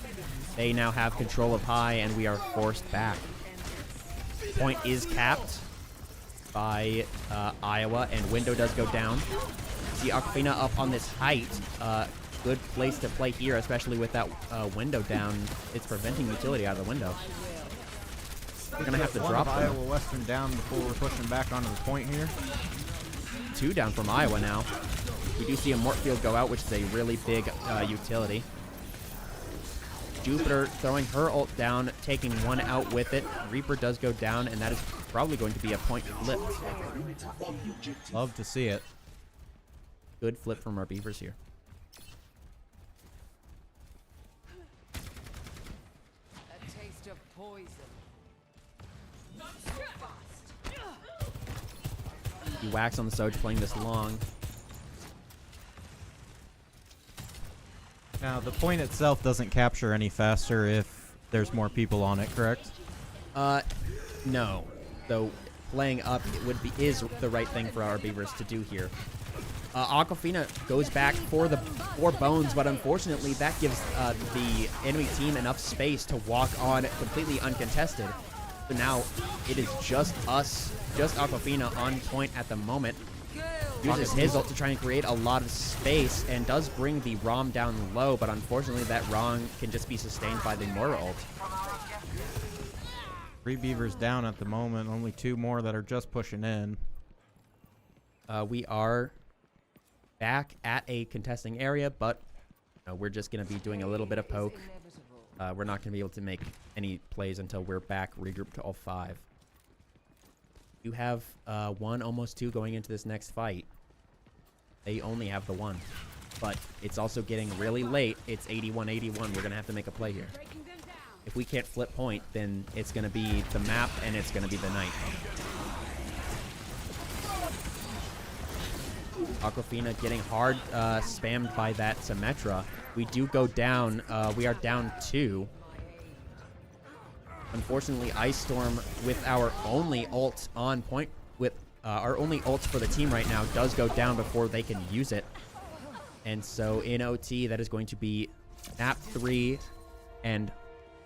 [SPEAKER 1] they now have control of high, and we are forced back. Point is capped by Iowa, and window does go down. See Aquafina up on this height. Good place to play here, especially with that window down. It's preventing utility out of the window. We're going to have to drop them.
[SPEAKER 3] Iowa Western down before we're pushing back onto the point here.
[SPEAKER 1] 2 down from Iowa now. We do see a Mort field go out, which is a really big utility. Jupiter throwing her ult down, taking 1 out with it. Reaper does go down, and that is probably going to be a point flip.
[SPEAKER 3] Love to see it.
[SPEAKER 1] Good flip from our Beavers here.
[SPEAKER 2] A taste of Poison.
[SPEAKER 1] He whacks on the Soj playing this long.
[SPEAKER 3] Now, the point itself doesn't capture any faster if there's more people on it, correct?
[SPEAKER 1] No. So playing up is the right thing for our Beavers to do here. Aquafina goes back for the 4 bones, but unfortunately that gives the enemy team enough space to walk on completely uncontested. So now it is just us, just Aquafina on point at the moment. Uses his ult to try and create a lot of space and does bring the ROM down low, but unfortunately that ROM can just be sustained by the Moira ult.
[SPEAKER 3] 3 Beavers down at the moment, only 2 more that are just pushing in.
[SPEAKER 1] We are back at a contesting area, but we're just going to be doing a little bit of poke. We're not going to be able to make any plays until we're back regrouped to all 5. You have 1, almost 2 going into this next fight. They only have the 1, but it's also getting really late. It's 81-81. We're going to have to make a play here. If we can't flip point, then it's going to be the map and it's going to be the night. Aquafina getting hard spammed by that Symmetra. We do go down. We are down 2. Unfortunately, Ice Storm with our only ult on point, with our only ult for the team right now, does go down before they can use it. And so in OT, that is going to be map 3 and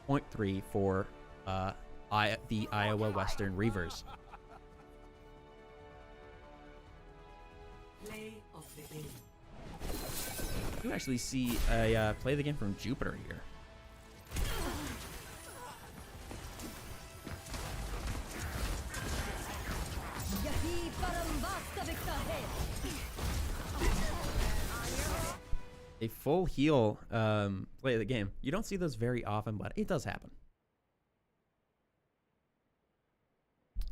[SPEAKER 1] point 3 for the Iowa Western Reavers.
[SPEAKER 4] Play of the game.
[SPEAKER 1] You actually see a play of the game from Jupiter here. A full heal play of the game. You don't see those very often, but it does happen.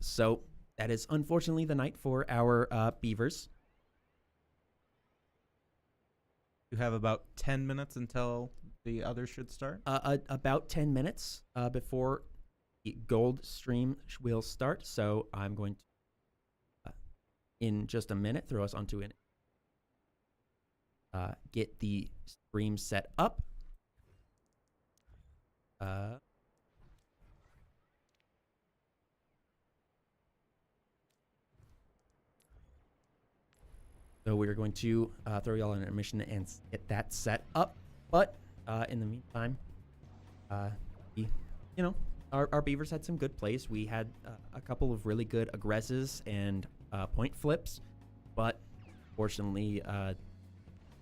[SPEAKER 1] So that is unfortunately the night for our Beavers.
[SPEAKER 3] You have about 10 minutes until the others should start.
[SPEAKER 1] About 10 minutes before the gold stream will start. So I'm going to, in just a minute, throw us onto it. Get the stream set up. So we're going to throw y'all in intermission and get that set up. But in the meantime, our Beavers had some good plays. We had a couple of really good aggresses and point flips, but fortunately,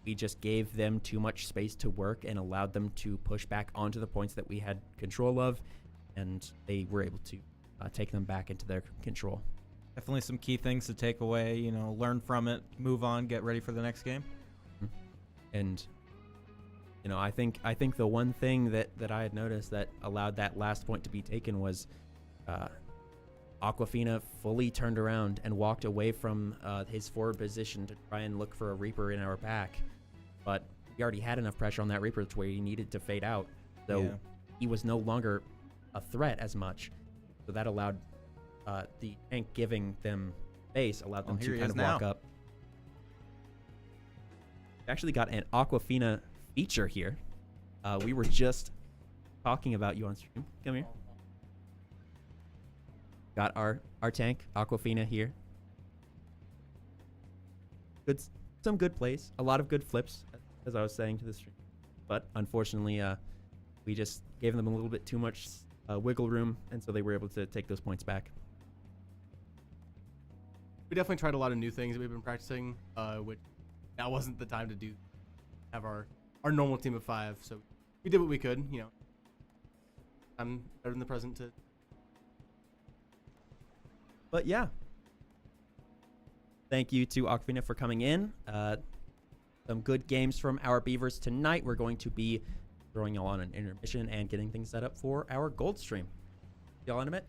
[SPEAKER 1] we just gave them too much space to work and allowed them to push back onto the points that we had control of, and they were able to take them back into their control.
[SPEAKER 3] Definitely some key things to take away, learn from it, move on, get ready for the next game.
[SPEAKER 1] And I think the one thing that I had noticed that allowed that last point to be taken was Aquafina fully turned around and walked away from his forward position to try and look for a Reaper in our back. But he already had enough pressure on that Reaper to where he needed to fade out. So he was no longer a threat as much. So that allowed the tank giving them space, allowed them to kind of walk up. We actually got an Aquafina feature here. We were just talking about you on stream. Come here. Got our tank, Aquafina, here. Some good plays, a lot of good flips, as I was saying to the stream. But unfortunately, we just gave them a little bit too much wiggle room, and so they were able to take those points back.
[SPEAKER 6] We definitely tried a lot of new things that we've been practicing, which now wasn't the time to have our normal team of 5. So we did what we could, I'm better than the present to.
[SPEAKER 1] But yeah. Thank you to Aquafina for coming in. Some good games from our Beavers tonight. We're going to be throwing y'all on an intermission and getting things set up for our gold stream. Y'all in a bit?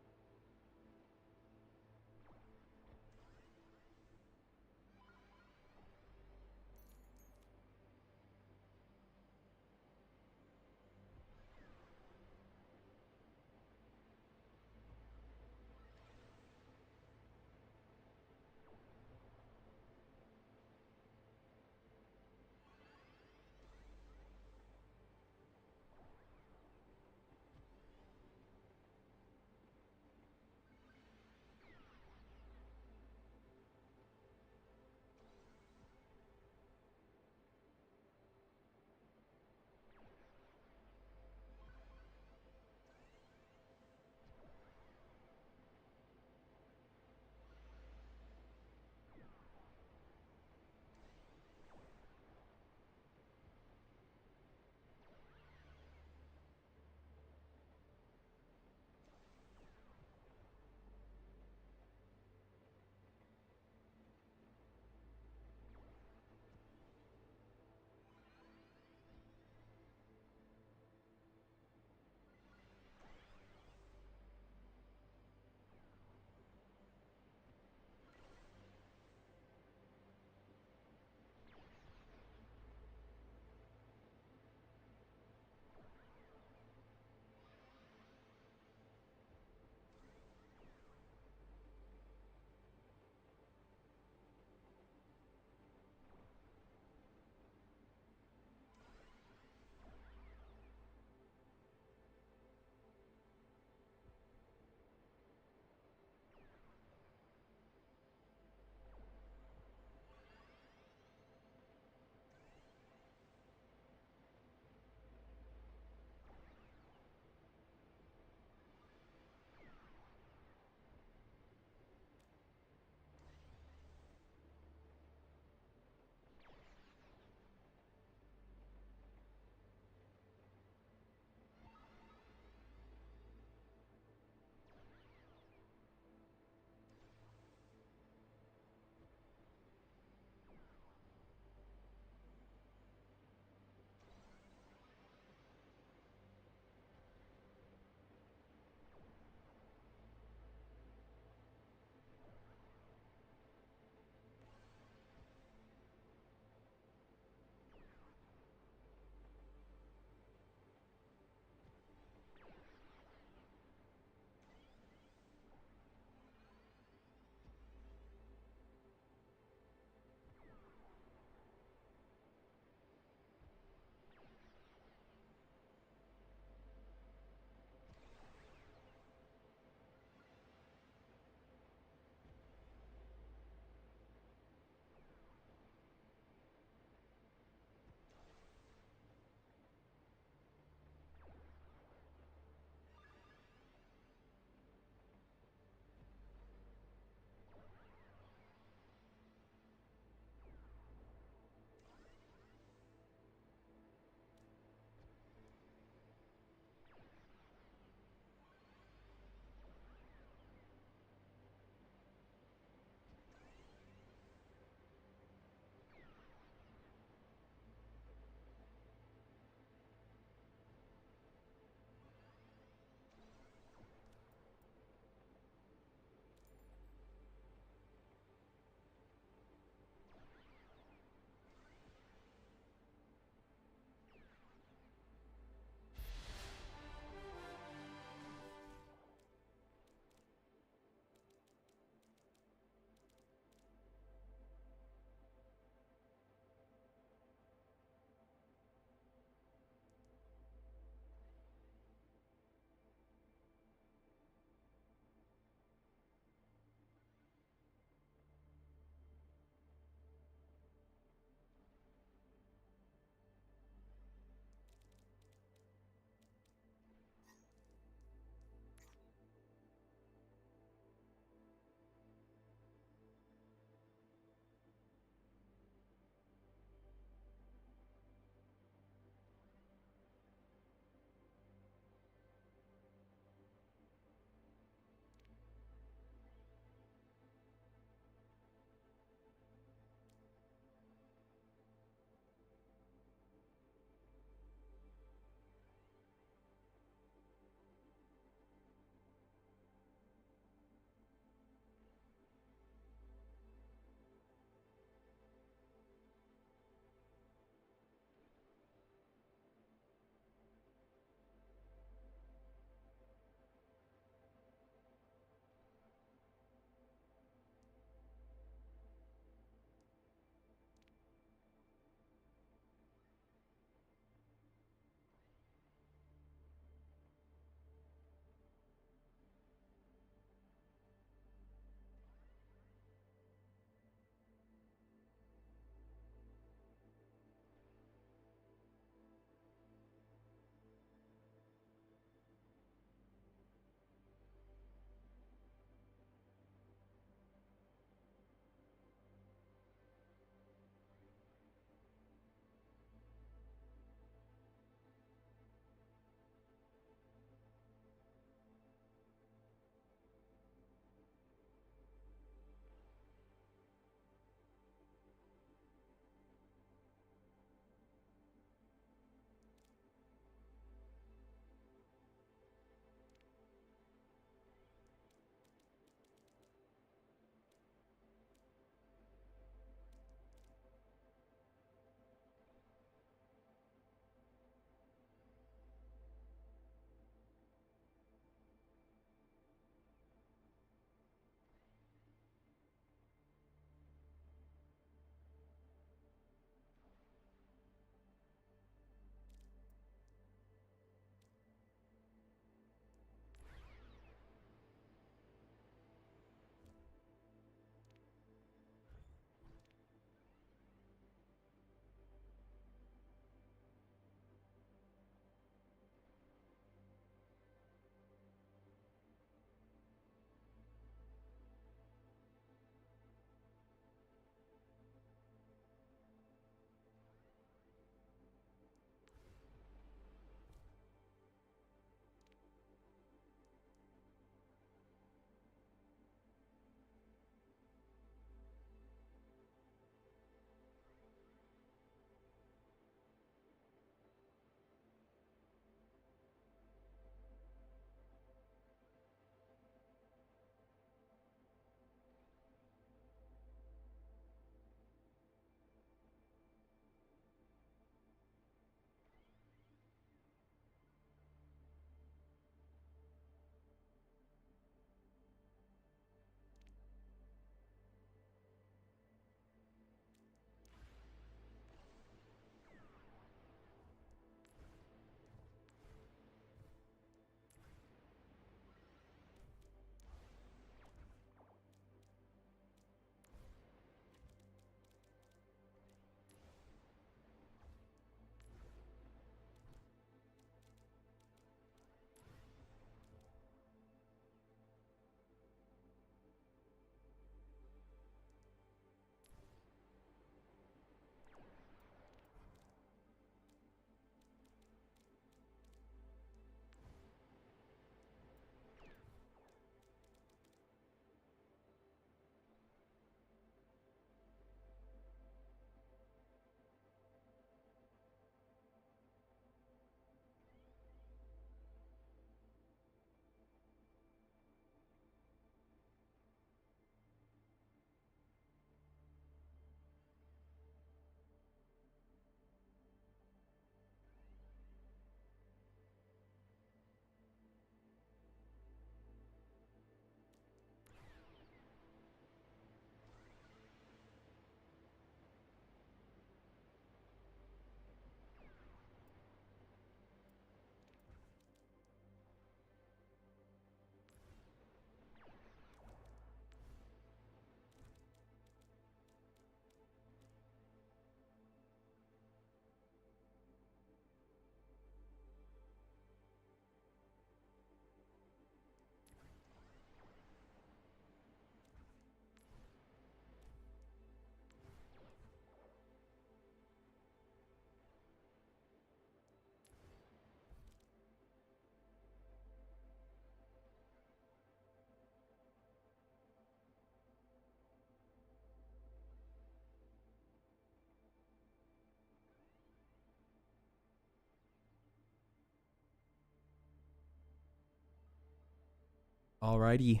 [SPEAKER 1] Alrighty,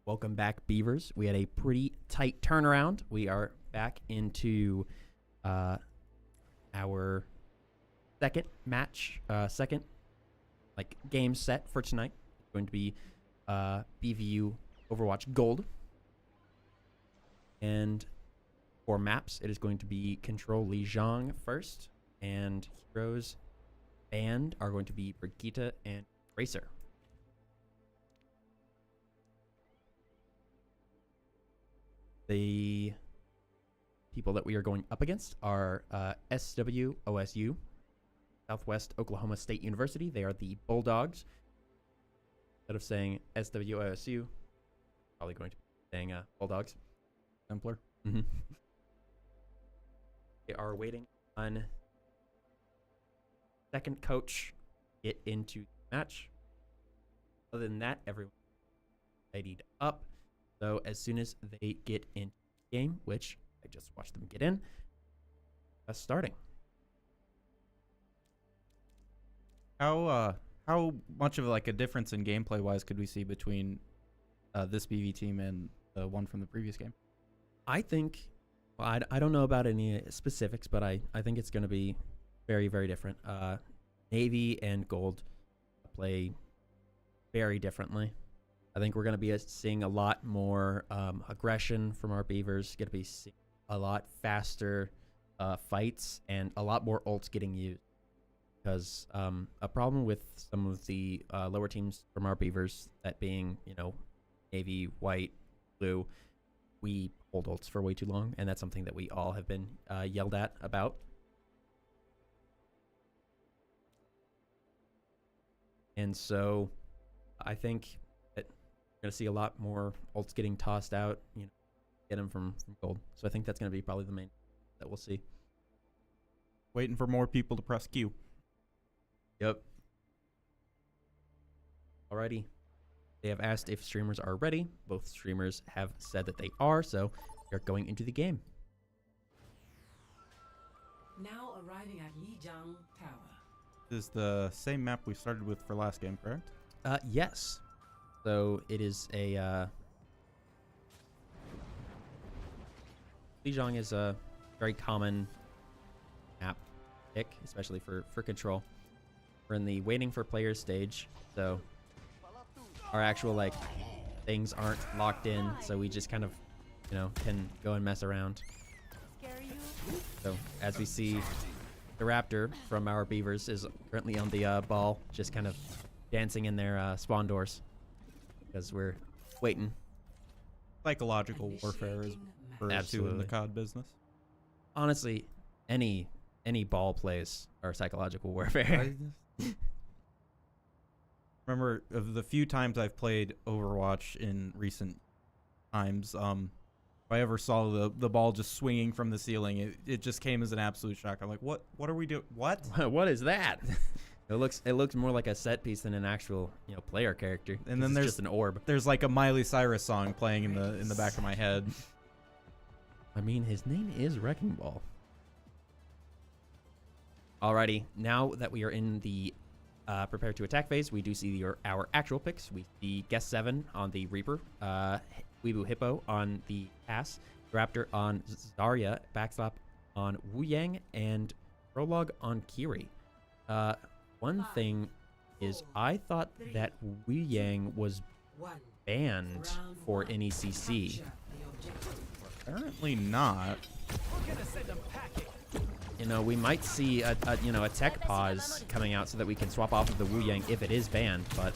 [SPEAKER 1] welcome back, Beavers. We had a pretty tight turnaround. We are back into our second match, second game set for tonight. It's going to be BVU Overwatch Gold, and for maps, it is going to be Control Lijiang first, and heroes banned are going to be Brigitte and Racer. The people that we are going up against are SWOSU, Southwest Oklahoma State University. They are the Bulldogs. Instead of saying SWOSU, probably going to be saying Bulldogs.
[SPEAKER 3] Simpler.
[SPEAKER 1] Mm-hmm. They are waiting on second coach get into the match. Other than that, everyone tidied up. So as soon as they get into the game, which I just watched them get in, that's starting.
[SPEAKER 3] How much of like a difference in gameplay wise could we see between this BV team and the one from the previous game?
[SPEAKER 1] I think, well, I don't know about any specifics, but I think it's going to be very, very different. Navy and Gold play very differently. I think we're going to be seeing a lot more aggression from our Beavers. Going to be seeing a lot faster fights and a lot more ults getting used. Because a problem with some of the lower teams from our Beavers, that being, Navy, White, Blue, we hold ults for way too long, and that's something that we all have been yelled at about. And so I think that we're going to see a lot more ults getting tossed out, get them from Gold. So I think that's going to be probably the main that we'll see.
[SPEAKER 3] Waiting for more people to press Q.
[SPEAKER 1] Yep. Alrighty. They have asked if streamers are ready. Both streamers have said that they are, so we are going into the game.
[SPEAKER 4] Now arriving at Lijiang Tower.
[SPEAKER 3] This is the same map we started with for last game, correct?
[SPEAKER 1] Yes. So it is a Lijiang is a very common map pick, especially for Control. We're in the waiting for players stage, so our actual things aren't locked in, so we just kind of can go and mess around. So as we see, the Raptor from our Beavers is currently on the ball, just kind of dancing in their spawn doors because we're waiting.
[SPEAKER 3] Psychological warfare is two in the COD business.
[SPEAKER 1] Honestly, any ball plays are psychological warfare.
[SPEAKER 3] Remember, of the few times I've played Overwatch in recent times, if I ever saw the ball just swinging from the ceiling, it just came as an absolute shock. I'm like, what are we doing? What?
[SPEAKER 1] What is that? It looks more like a set piece than an actual player character.
[SPEAKER 3] And then there's
[SPEAKER 1] just an orb.
[SPEAKER 3] There's like a Miley Cyrus song playing in the back of my head.
[SPEAKER 1] I mean, his name is Wrecking Ball. Alrighty, now that we are in the prepare to attack phase, we do see our actual picks. We see Guest 7 on the Reaper, Weebu Hippo on the Ass, Raptor on Zarya, Backslap on Wu Yang, and Prologue on Kiri. One thing is, I thought that Wu Yang was banned for NECC.
[SPEAKER 3] Apparently not.
[SPEAKER 1] We might see a tech pause coming out so that we can swap off of the Wu Yang if it is banned, but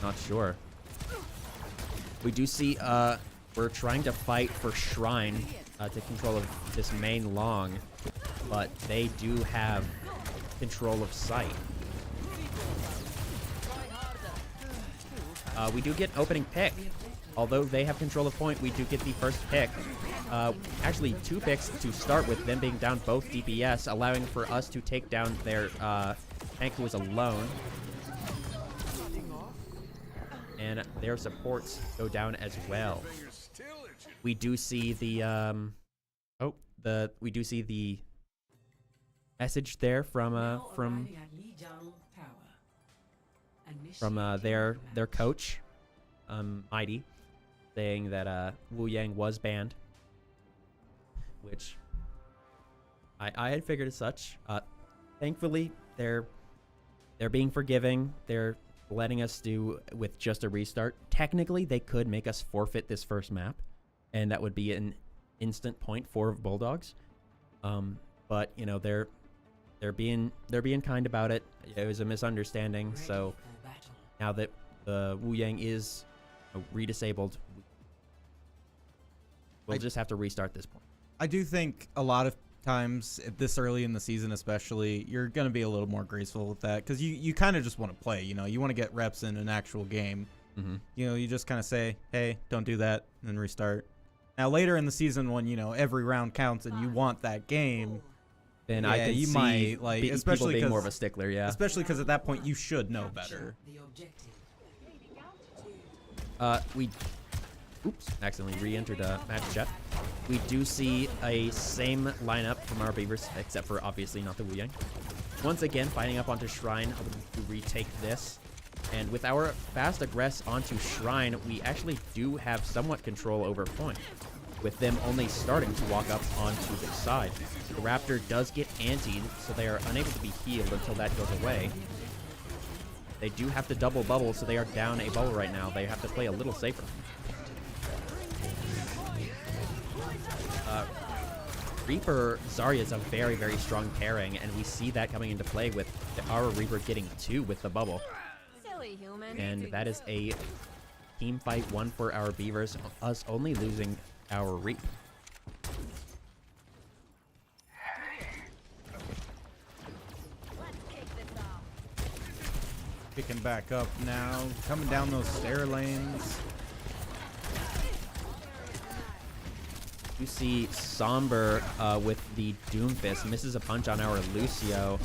[SPEAKER 1] not sure. We do see we're trying to fight for Shrine to control of this main long, but they do have control of sight. We do get opening pick. Although they have control of point, we do get the first pick. Actually, 2 picks to start with, them being down both DPS, allowing for us to take down their tank who is alone. And their supports go down as well. We do see the message there from their coach. Mighty, saying that Wu Yang was banned, which I had figured as such. Thankfully, they're being forgiving. They're letting us do with just a restart. Technically, they could make us forfeit this first map, and that would be an instant point for Bulldogs. But you know, they're being kind about it. It was a misunderstanding. So now that Wu Yang is re-disabled, we'll just have to restart this point.
[SPEAKER 3] I do think a lot of times at this early in the season especially, you're going to be a little more graceful with that because you kind of just want to play. You know, you want to get reps in an actual game. You know, you just kind of say, hey, don't do that, and then restart. Now later in the season when, you know, every round counts and you want that game,
[SPEAKER 1] then
[SPEAKER 3] yeah,
[SPEAKER 1] I can
[SPEAKER 3] you
[SPEAKER 1] see
[SPEAKER 3] might, like, especially
[SPEAKER 1] being more of a stickler, yeah.
[SPEAKER 3] Especially because at that point you should know better.
[SPEAKER 1] We accidentally re-entered match chat. We do see a same lineup from our Beavers, except for obviously not the Wu Yang. Once again, fighting up onto Shrine, hoping to retake this. And with our fast aggress onto Shrine, we actually do have somewhat control over point, with them only starting to walk up onto the side. The Raptor does get antied, so they are unable to be healed until that goes away. They do have to double bubble, so they are down a bubble right now. They have to play a little safer. Reaper Zarya is a very, very strong pairing, and we see that coming into play with our Reaper getting 2 with the bubble.
[SPEAKER 5] Silly human.
[SPEAKER 1] And that is a team fight 1 for our Beavers, us only losing our Reap.
[SPEAKER 3] Picking back up now, coming down those stair lanes.
[SPEAKER 1] You see Somber with the Doomfist misses a punch on our Lucio.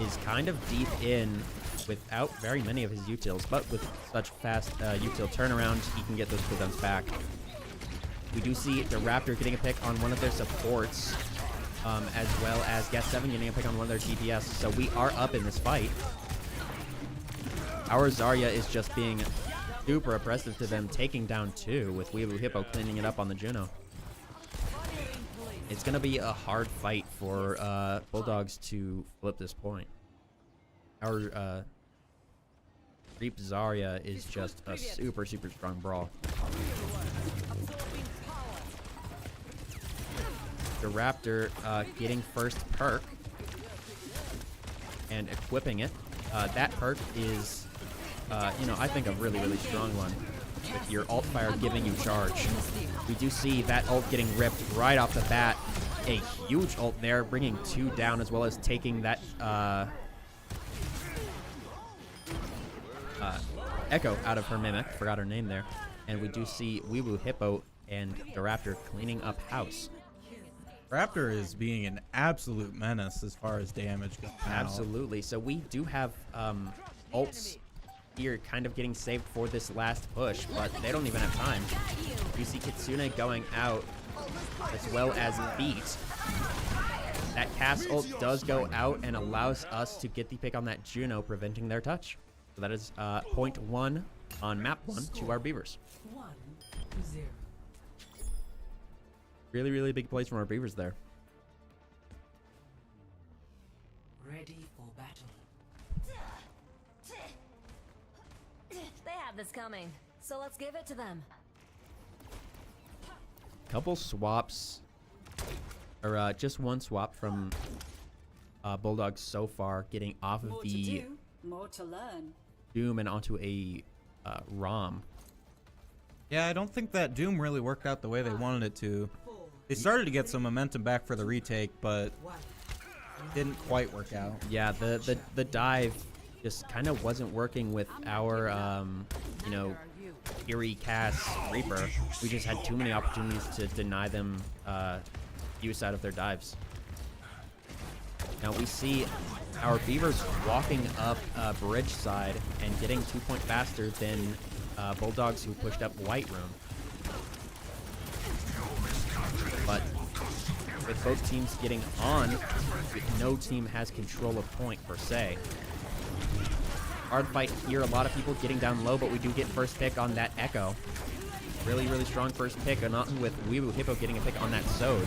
[SPEAKER 1] Is kind of deep in without very many of his utils, but with such fast util turnaround, he can get those cooldowns back. We do see the Raptor getting a pick on one of their supports, as well as Gas7 getting a pick on one of their DPS. So we are up in this fight. Our Zarya is just being super oppressive to them, taking down 2 with Weeaboo Hippo cleaning it up on the Juno. It's going to be a hard fight for Bulldogs to flip this point. Our Reap Zarya is just a super, super strong brawl. The Raptor getting first perk and equipping it. That perk is, you know, I think a really, really strong one. With your alt fire giving you charge. We do see that ult getting ripped right off the bat. A huge ult there, bringing 2 down, as well as taking that Echo out of her Mimic. Forgot her name there. And we do see Weeaboo Hippo and the Raptor cleaning up house.
[SPEAKER 3] Raptor is being an absolute menace as far as damage goes.
[SPEAKER 1] Absolutely. So we do have ults here kind of getting saved for this last push, but they don't even have time. You see Kitsune going out, as well as Beat. That cast ult does go out and allows us to get the pick on that Juno, preventing their touch. So that is point 1 on map 1 to our Beavers.
[SPEAKER 4] 1-0.
[SPEAKER 1] Really, really big plays from our Beavers there.
[SPEAKER 4] Ready for battle.
[SPEAKER 5] They have this coming, so let's give it to them.
[SPEAKER 1] Couple swaps, or just one swap from Bulldogs so far, getting off of
[SPEAKER 2] More to
[SPEAKER 1] the
[SPEAKER 2] do, more to learn.
[SPEAKER 1] Doom and onto a ROM.
[SPEAKER 3] Yeah, I don't think that Doom really worked out the way they wanted it to. They started to get some momentum back for the retake, but it didn't quite work out.
[SPEAKER 1] Yeah, the dive just kind of wasn't working with our, you know, Eerie cast Reaper. We just had too many opportunities to deny them use out of their dives. Now we see our Beavers walking up bridge side and getting 2 point faster than Bulldogs who pushed up White Room. But with both teams getting on, no team has control of point per se. hard fight here. A lot of people getting down low, but we do get first pick on that Echo. Really, really strong first pick, and not with Weebu Hippo getting a pick on that Soj.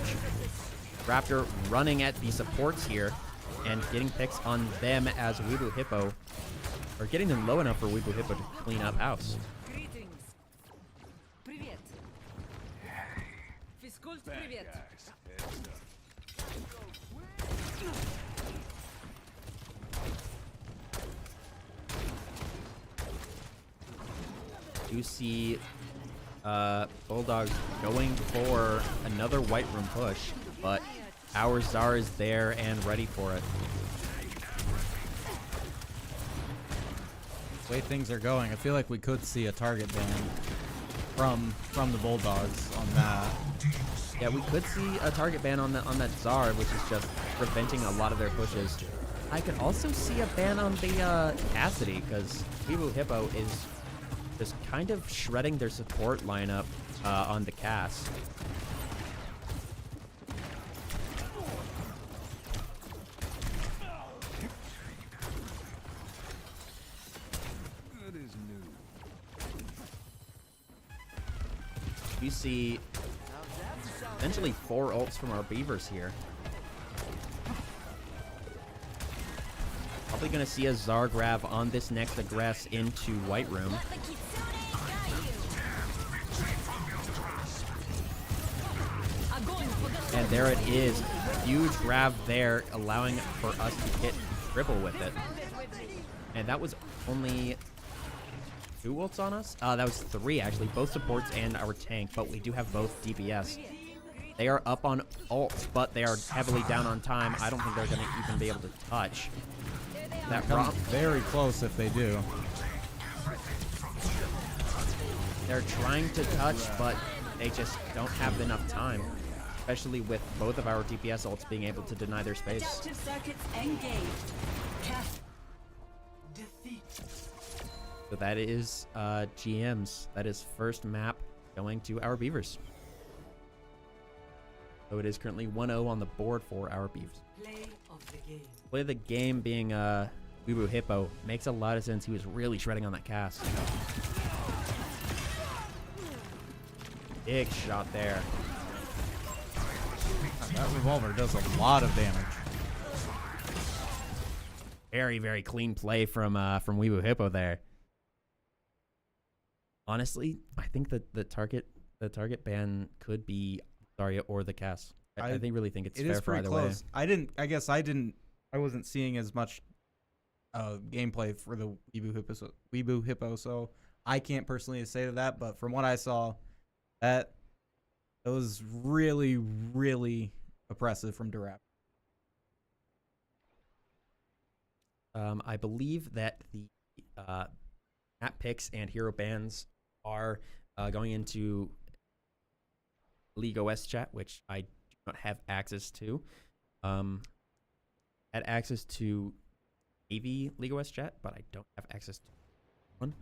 [SPEAKER 1] Raptor running at the supports here and getting picks on them as Weebu Hippo, or getting them low enough for Weebu Hippo to clean up house.
[SPEAKER 2] Greetings. Привет. Физкульт, привет.
[SPEAKER 1] You see Bulldogs going for another white room push, but our Czar is there and ready for it.
[SPEAKER 3] The way things are going, I feel like we could see a target ban from the Bulldogs on that.
[SPEAKER 1] Yeah, we could see a target ban on that Czar, which is just preventing a lot of their pushes. I could also see a ban on the Cassidy, because Weebu Hippo is just kind of shredding their support lineup on the Cass. You see essentially 4 ults from our Beavers here. Probably going to see a Czar grab on this next aggress into White Room. And there it is. Huge grab there, allowing for us to hit triple with it. And that was only 2 ults on us? That was 3 actually, both supports and our tank, but we do have both DPS. They are up on ults, but they are heavily down on time. I don't think they're going to even be able to touch. That
[SPEAKER 3] Comes very close if they do.
[SPEAKER 1] They're trying to touch, but they just don't have enough time, especially with both of our DPS ults being able to deny their space.
[SPEAKER 2] Adaptive circuits engaged.
[SPEAKER 4] Defeat.
[SPEAKER 1] So that is GM's. That is first map going to our Beavers. So it is currently 1-0 on the board for our Beavers.
[SPEAKER 4] Play of the game.
[SPEAKER 1] Play of the game being Weebu Hippo makes a lot of sense. He was really shredding on that cast. Big shot there.
[SPEAKER 3] That revolver does a lot of damage.
[SPEAKER 1] Very, very clean play from Weebu Hippo there. Honestly, I think that the target ban could be Zarya or the Cass. I really think it's fair for either way.
[SPEAKER 3] I wasn't seeing as much gameplay for the Weebu Hippo, so I can't personally say to that. But from what I saw, that was really, really oppressive from Durap.
[SPEAKER 1] I believe that the map picks and hero bans are going into League OS chat, which I do not have access to. Had access to AV League OS chat, but I don't have access to one.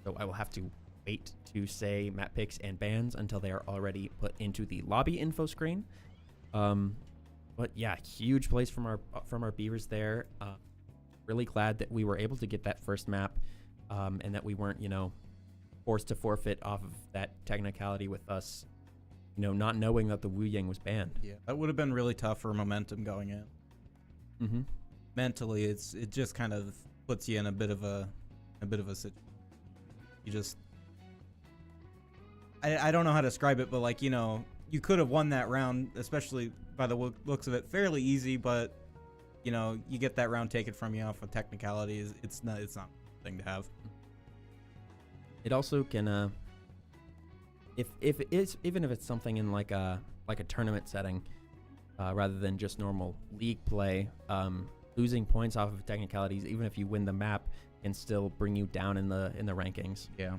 [SPEAKER 1] So I will have to wait to say map picks and bans until they are already put into the lobby info screen. But yeah, huge plays from our Beavers there. Really glad that we were able to get that first map, and that we weren't, forced to forfeit off of that technicality with us, not knowing that the Wu Yang was banned.
[SPEAKER 3] Yeah, that would have been really tough for momentum going in.
[SPEAKER 1] Mm-hmm.
[SPEAKER 3] Mentally, it just kind of puts you in a bit of a situation. You just, I don't know how to describe it, but you could have won that round, especially by the looks of it, fairly easy, but you get that round taken from you off of technicalities. It's not a thing to have.
[SPEAKER 1] It also can, even if it's something in like a tournament setting, rather than just normal league play, losing points off of technicalities, even if you win the map, can still bring you down in the rankings.
[SPEAKER 3] Yeah.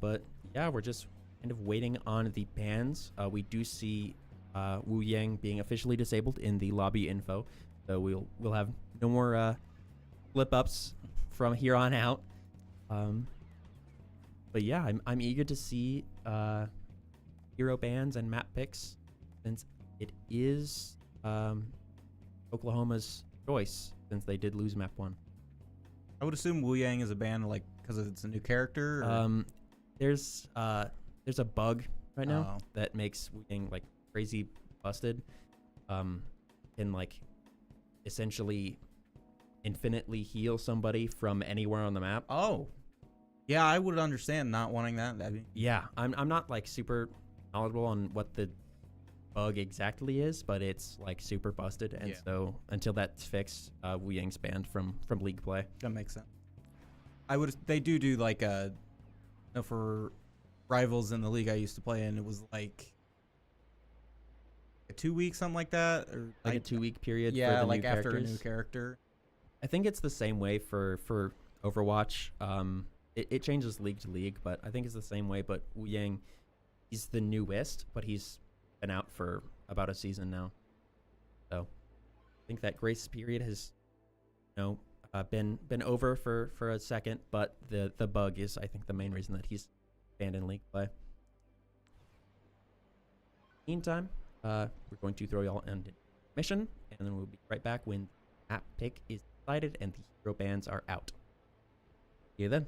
[SPEAKER 1] But yeah, we're just kind of waiting on the bans. We do see Wu Yang being officially disabled in the lobby info, so we'll have no more flip ups from here on out. But yeah, I'm eager to see hero bans and map picks, since it is Oklahoma's choice, since they did lose map 1.
[SPEAKER 3] I would assume Wu Yang is a ban like because it's a new character. Or?
[SPEAKER 1] There's a bug right now
[SPEAKER 3] Oh.
[SPEAKER 1] that makes Wu Yang like crazy busted. Can like essentially infinitely heal somebody from anywhere on the map.
[SPEAKER 3] Oh, yeah, I would understand not wanting that.
[SPEAKER 1] Yeah, I'm not like super knowledgeable on what the bug exactly is, but it's like super busted, and
[SPEAKER 3] Yeah.
[SPEAKER 1] so until that's fixed, Wu Yang's banned from league play.
[SPEAKER 3] That makes sense. They do like for rivals in the league I used to play in, it was like a 2 weeks, something like that, or
[SPEAKER 1] Like a 2-week period.
[SPEAKER 3] yeah,
[SPEAKER 1] for the
[SPEAKER 3] like
[SPEAKER 1] new
[SPEAKER 3] after
[SPEAKER 1] characters.
[SPEAKER 3] a new character.
[SPEAKER 1] I think it's the same way for Overwatch. It changes league to league, but I think it's the same way. But Wu Yang, he's the newest, but he's been out for about a season now. So I think that grace period has, been over for a second. But the bug is, I think, the main reason that he's banned in league play. Meantime, we're going to throw y'all into mission, and then we'll be right back when map pick is decided and the hero bans are out. See you then.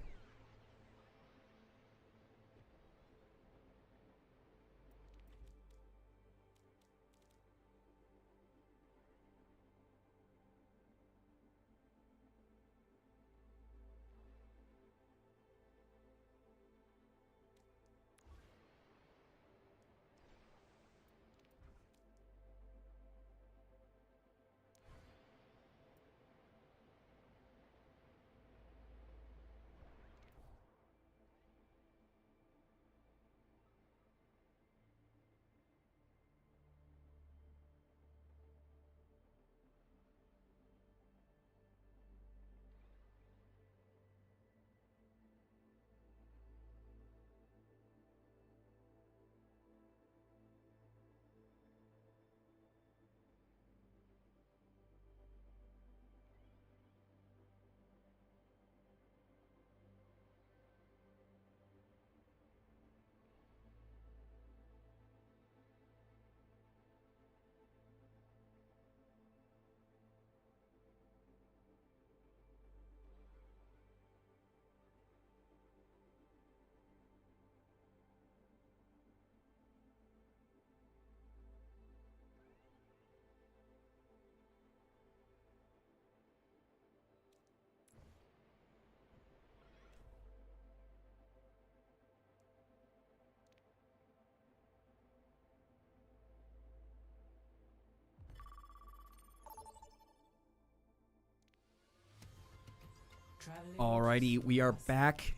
[SPEAKER 4] Traveling
[SPEAKER 1] Alrighty, we are back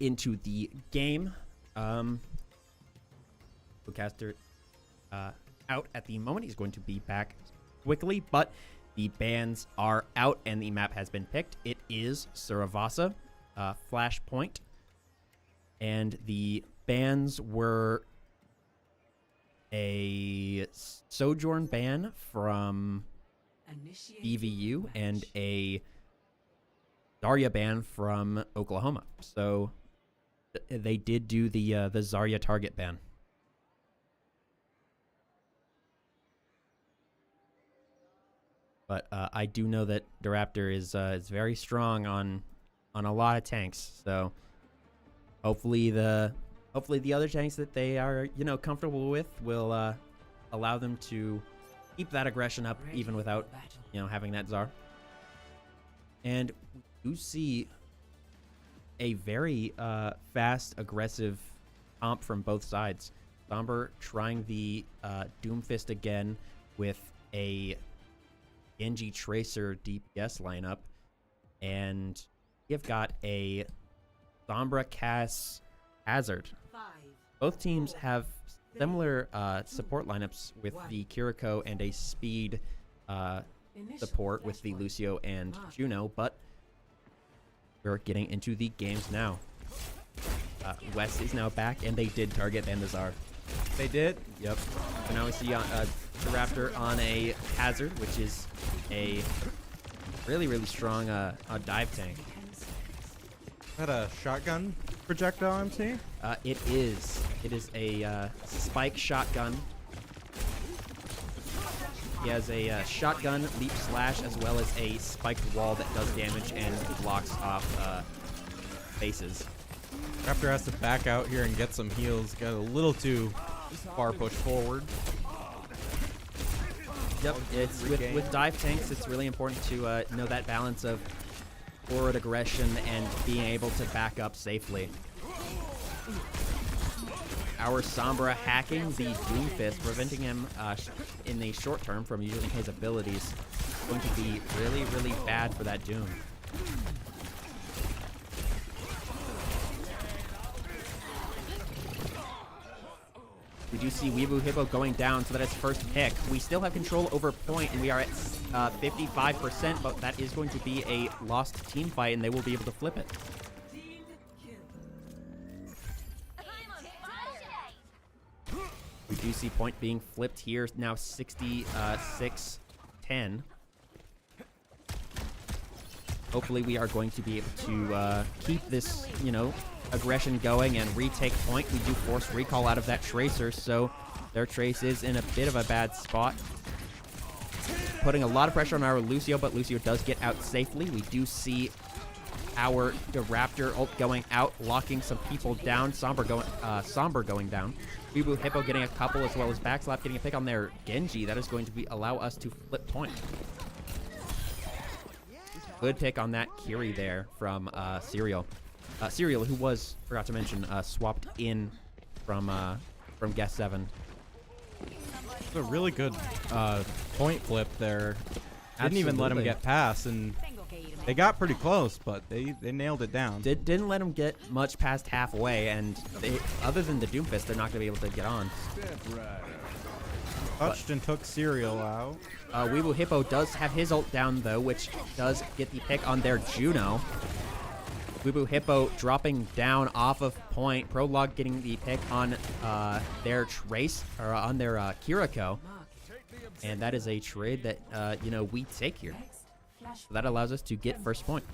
[SPEAKER 1] into the game. Caster out at the moment. He's going to be back quickly, but the bans are out and the map has been picked. It is Suravasa, Flashpoint, and the bans were a Sojourn ban from
[SPEAKER 4] initiating
[SPEAKER 1] BVU
[SPEAKER 4] match.
[SPEAKER 1] and a Zarya ban from Oklahoma. So they did do the Zarya target ban. But I do know that Diraptor is very strong on a lot of tanks. So hopefully the other tanks that they are comfortable with will allow them to keep that aggression up
[SPEAKER 4] Ready
[SPEAKER 1] even without
[SPEAKER 4] for battle.
[SPEAKER 1] having that Zar. And we do see a very fast, aggressive comp from both sides. Somber trying the Doomfist again with a Genji Tracer DPS lineup. And you've got a Sombra Cass Hazard.
[SPEAKER 4] 5,
[SPEAKER 1] Both teams have similar support lineups with the Kiriko and a speed
[SPEAKER 4] initial
[SPEAKER 1] support with the
[SPEAKER 4] flashpoint.
[SPEAKER 1] Lucio and Juno, but we're getting into the games now. West is now back, and they did target Bandazar.
[SPEAKER 3] They did.
[SPEAKER 1] Yep. So now we see the Raptor on a Hazard, which is a really, really strong dive tank.
[SPEAKER 4] 10 seconds.
[SPEAKER 3] Is that a shotgun projectile MC?
[SPEAKER 1] It is. It is a spike shotgun. He has a shotgun, leap slash, as well as a spiked wall that does damage and blocks off faces.
[SPEAKER 3] Raptor has to back out here and get some heals. Got a little too far pushed forward.
[SPEAKER 1] Yep, it's with dive tanks, it's really important to know that balance of forward aggression and being able to back up safely. Our Sombra hacking the Doomfist, preventing him in the short term from using his abilities. Going to be really, really bad for that Doom. We do see Weebu Hippo going down, so that is first pick. We still have control over point, and we are at 55%, but that is going to be a lost team fight, and they will be able to flip it. We do see point being flipped here, now 66-10. Hopefully we are going to be able to keep this, you know, aggression going and retake point. We do force recall out of that Tracer, so their Trace is in a bit of a bad spot. Putting a lot of pressure on our Lucio, but Lucio does get out safely. We do see our Raptor ult going out, locking some people down. Somber going down. Weebu Hippo getting a couple, as well as Backslap getting a pick on their Genji. That is going to allow us to flip point. Good pick on that Kiri there from Serial. Serial, who was, forgot to mention, swapped in from Guest 7.
[SPEAKER 3] It's a really good point flip there. Didn't even let him get past, and they got pretty close, but they nailed it down.
[SPEAKER 1] Didn't let him get much past halfway, and other than the Doomfist, they're not going to be able to get on.
[SPEAKER 3] Touched and took Serial out.
[SPEAKER 1] Weebu Hippo does have his ult down, though, which does get the pick on their Juno. Weebu Hippo dropping down off of point. Prologue getting the pick on their Trace, or on their Kiriko. And that is a trade that, you know, we take here. So that allows us to get first point.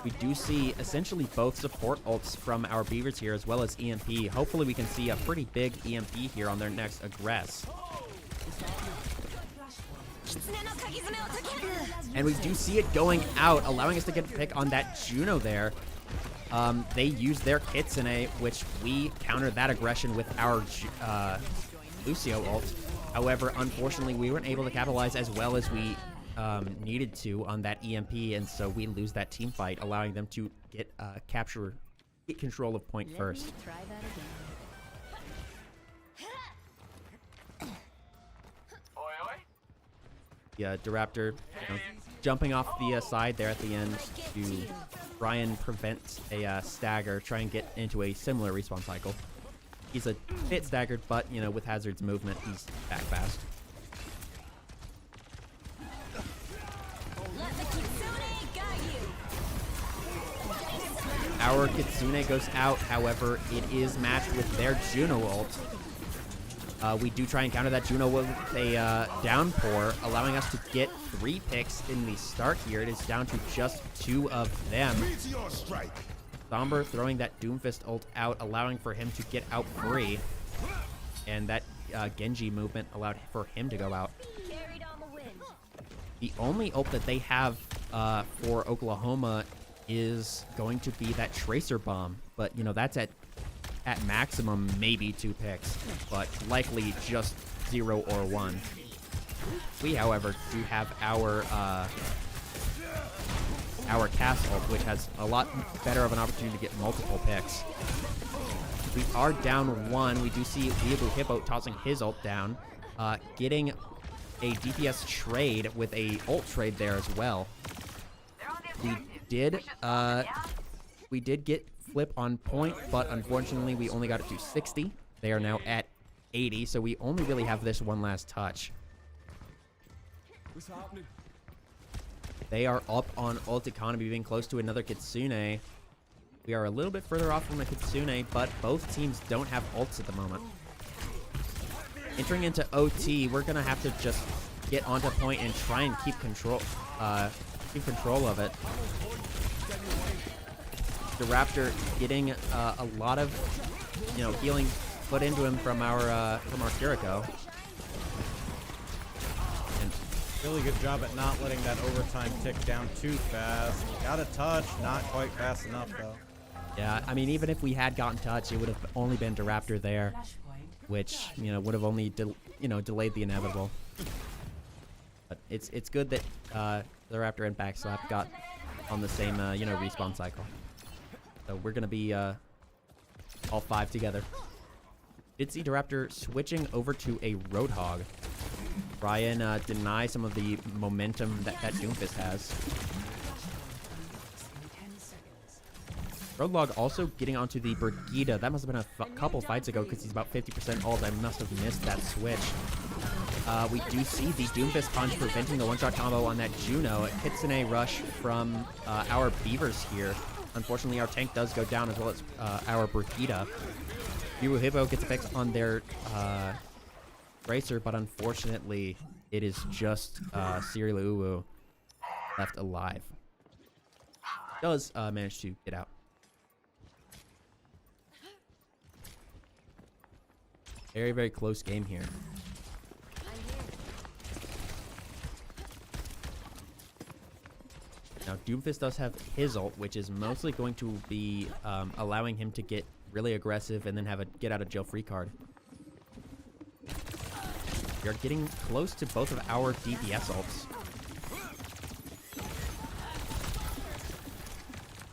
[SPEAKER 1] We do see essentially both support ults from our Beavers here, as well as EMP. Hopefully we can see a pretty big EMP here on their next aggress. And we do see it going out, allowing us to get a pick on that Juno there. They use their Kitsune, which we countered that aggression with our Lucio ult. However, unfortunately, we weren't able to capitalize as well as we needed to on that EMP, and so we lose that team fight, allowing them to get get control of point first. Yeah, Diraptor, you know, jumping off the side there at the end to try and prevent a stagger, try and get into a similar respawn cycle. He's a bit staggered, but, you know, with Hazard's movement, he's back fast. Our Kitsune goes out, however, it is matched with their Juno ult. We do try and counter that Juno with a downpour, allowing us to get 3 picks in the start here. It is down to just 2 of them. Somber throwing that Doomfist ult out, allowing for him to get out free. And that Genji movement allowed for him to go out. The only ult that they have for Oklahoma is going to be that Tracer Bomb. But, you know, that's at maximum maybe 2 picks, but likely just 0 or 1. We, however, do have our cast ult, which has a lot better of an opportunity to get multiple picks. We are down 1. We do see Weebu Hippo tossing his ult down, getting a DPS trade with a ult trade there as well. We did get flip on point, but unfortunately we only got it to 60. They are now at 80, so we only really have this one last touch. They are up on ult economy, being close to another Kitsune. We are a little bit further off from the Kitsune, but both teams don't have ults at the moment. Entering into OT, we're gonna have to just get onto point and try and keep control, in control of it. The Raptor getting a lot of, healing put into him from our Kiriko. And
[SPEAKER 3] Really good job at not letting that overtime tick down too fast. Got a touch, not quite fast enough though.
[SPEAKER 1] yeah, I mean, even if we had gotten touch, it would have only been to Raptor there,
[SPEAKER 4] Flashpoint.
[SPEAKER 1] which would have only delayed the inevitable. But it's good that the Raptor and Backslap got on the same respawn cycle. So we're gonna be all 5 together. Did see the Raptor switching over to a Roadhog. Ryan deny some of the momentum that Doomfist has.
[SPEAKER 4] In 10 seconds.
[SPEAKER 1] Roadhog also getting onto the Brigida. That must have been a couple fights ago because he's about 50% ult. I must have missed that switch. We do see the Doomfist punch preventing the one-shot combo on that Juno. A Kitsune rush from our Beavers here. Unfortunately, our tank does go down as well as our Brigida. Viru Hippo gets a fix on their Racer, but unfortunately, it is just Cyril Uwu left alive. Does manage to get out. Very, very close game here. Now, Doomfist does have his ult, which is mostly going to be allowing him to get really aggressive and then have a get out of jail free card. We are getting close to both of our DPS ults.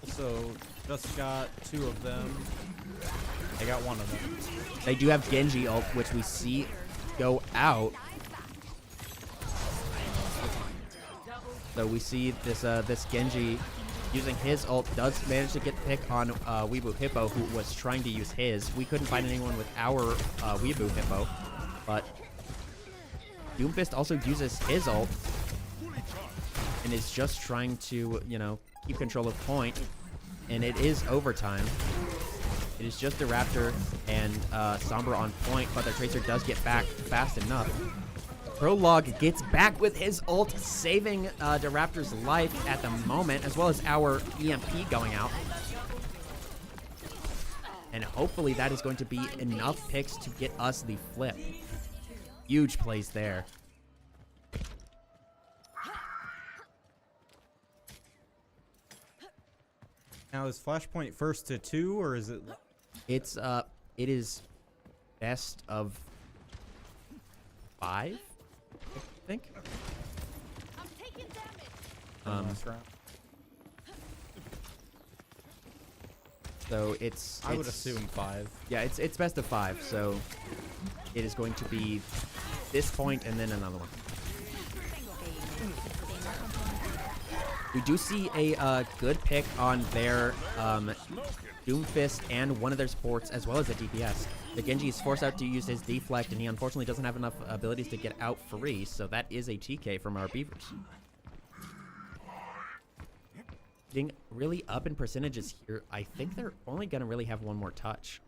[SPEAKER 3] Also, just got 2 of them. I got 1 of them.
[SPEAKER 1] They do have Genji ult, which we see go out. So we see this Genji using his ult does manage to get the pick on Weebu Hippo, who was trying to use his. We couldn't find anyone with our Weebu Hippo, but Doomfist also uses his ult and is just trying to, keep control of point. And it is overtime. It is just the Raptor and Sombra on point, but the Tracer does get back fast enough. Prologue gets back with his ult, saving the Raptor's life at the moment, as well as our EMP going out. And hopefully that is going to be enough picks to get us the flip. Huge plays there.
[SPEAKER 3] Now is Flashpoint first to 2 or is it?
[SPEAKER 1] It is best of 5, I think.
[SPEAKER 3] Last round?
[SPEAKER 1] So it's
[SPEAKER 3] I would assume 5.
[SPEAKER 1] Yeah, it's best of 5. So it is going to be this point and then another one. We do see a good pick on their Doomfist and one of their supports, as well as a DPS. The Genji is forced out to use his deflect, and he unfortunately doesn't have enough abilities to get out free, so that is a TK from our Beavers. Getting really up in percentages here. I think they're only going to really have one more touch.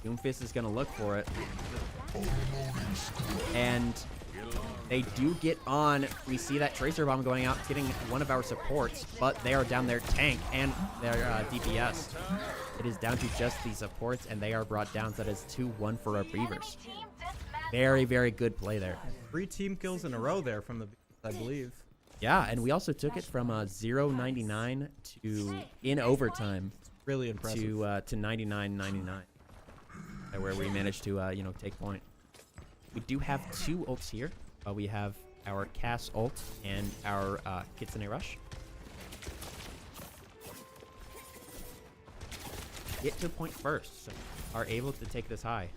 [SPEAKER 1] Doomfist is going to look for it. And they do get on. We see that Tracer Bomb going out, getting one of our supports, but they are down their tank and their DPS. It is down to just the supports, and they are brought down. So that is 2-1 for our Beavers. Very, very good play there.
[SPEAKER 3] 3 team kills in a row there from the, I believe.
[SPEAKER 1] Yeah, and we also took it from 0-99 to, in overtime,
[SPEAKER 3] Really impressive.
[SPEAKER 1] to 99-99. Where we managed to, take point. We do have 2 ults here. We have our Cass ult and our Kitsune Rush. Get to point first, so are able to take this high.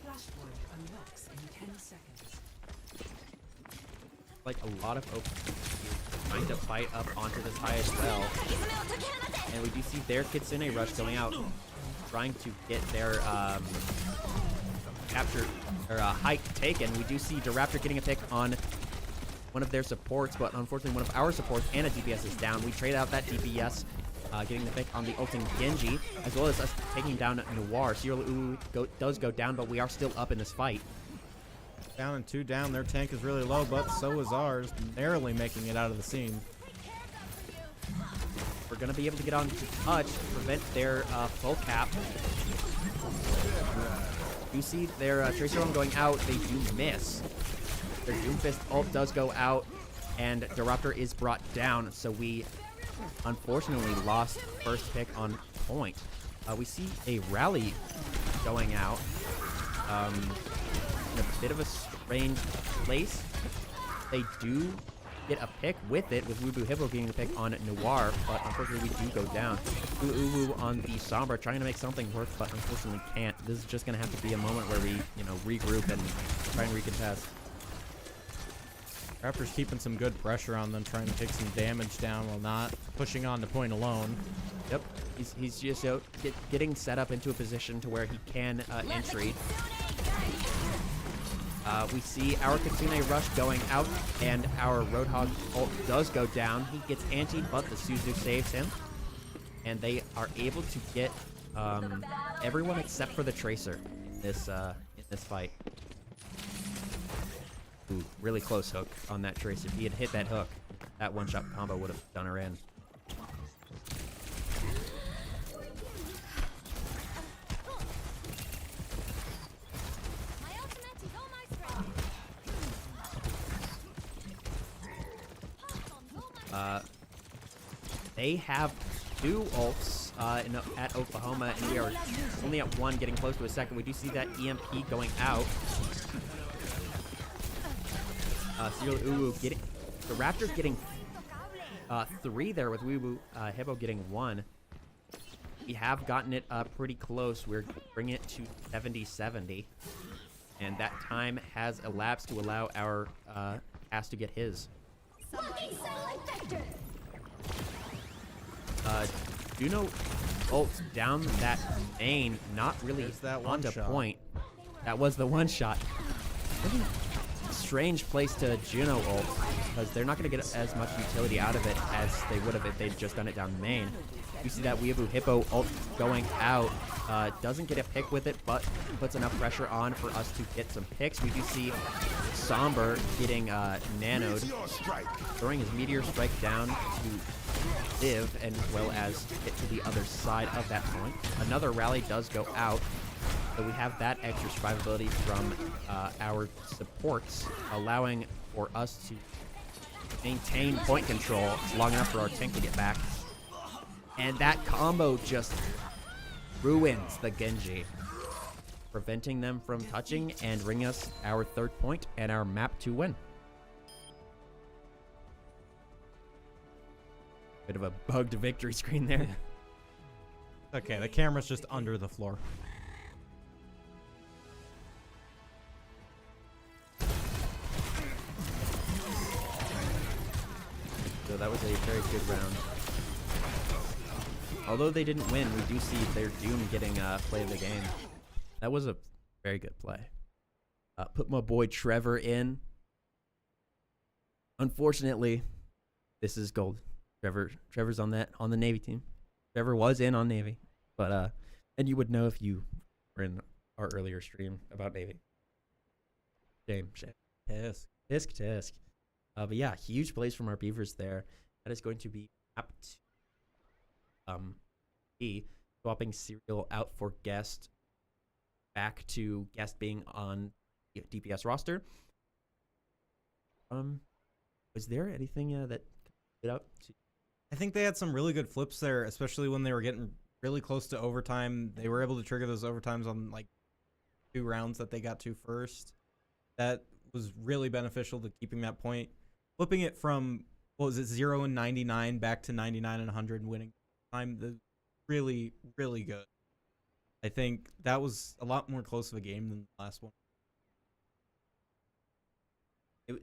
[SPEAKER 4] Flashpoint unlocks in 10 seconds.
[SPEAKER 1] Like a lot of open trying to fight up onto this high as well. And we do see their Kitsune Rush going out, trying to get their capture or hike taken. We do see the Raptor getting a pick on one of their supports, but unfortunately one of our supports and a DPS is down. We trade out that DPS getting the pick on the ulting Genji, as well as us taking down Noir. Serial does go down, but we are still up in this fight.
[SPEAKER 3] Down and 2 down. Their tank is really low, but so is ours. Narrowly making it out of the scene.
[SPEAKER 1] We're going to be able to get on to touch, prevent their full cap. You see their Tracer Roam going out. They do miss. Their Doomfist ult does go out, and Disruptor is brought down. So we unfortunately lost first pick on point. We see a rally going out in a bit of a strange place. They do get a pick with it, with Wubu Hippo getting the pick on Noir, but unfortunately we do go down. Uwu on the Sombra trying to make something work, but unfortunately can't. This is just going to have to be a moment where we, regroup and try and recontest.
[SPEAKER 3] Raptors keeping some good pressure on them, trying to take some damage down while not pushing on the point alone.
[SPEAKER 1] Yep, he's just getting set up into a position to where he can entry. We see our Kitsune Rush going out, and our Roadhog ult does go down. He gets antied, but the SWOSU saves him. And they are able to get everyone except for the Tracer in this fight. Ooh, really close hook on that Tracer. If he had hit that hook, that one-shot combo would have done her in. They have 2 ults at Oklahoma, and we are only at 1, getting close to a second. We do see that EMP going out. Serial Uwu getting the Raptors getting 3 there, with Wubu Hippo getting 1. We have gotten it pretty close. We're bringing it to 70-70, and that time has elapsed to allow our cast to get his. Juno ults down that main, not really
[SPEAKER 3] that
[SPEAKER 1] on the
[SPEAKER 3] one-shot.
[SPEAKER 1] point. That was the one shot. Really strange place to Juno ult, because they're not going to get as much utility out of it as they would have if they'd just done it down main. You see that Weeaboo Hippo ult going out. Doesn't get a pick with it, but puts enough pressure on for us to get some picks. We do see Somber getting nanoed, throwing his Meteor Strike down to live, and as well as get to the other side of that point. Another rally does go out, so we have that extra survivability from our supports, allowing for us to maintain point control long enough for our tank to get back. And that combo just ruins the Genji, preventing them from touching and bringing us our 3rd point and our map 2 win. Bit of a bugged victory screen there.
[SPEAKER 3] Okay, the camera's just under the floor.
[SPEAKER 1] So that was a very good round. Although they didn't win, we do see their Doom getting play of the game. That was a very good play. Put my boy Trevor in. Unfortunately, this is gold. Trevor's on the Navy team. Trevor was in on Navy, but and you would know if you were in our earlier stream about Navy. Shame. Tisk. But yeah, huge plays from our Beavers there. That is going to be apt. Swapping Serial out for Guest, back to Guest being on the DPS roster. Was there anything that stood out?
[SPEAKER 3] I think they had some really good flips there, especially when they were getting really close to overtime. They were able to trigger those overtimes on like 2 rounds that they got to first. That was really beneficial to keeping that point. Flipping it from, what was it, 0 and 99 back to 99 and 100 and winning time. Really, really good. I think that was a lot more close of a game than the last one.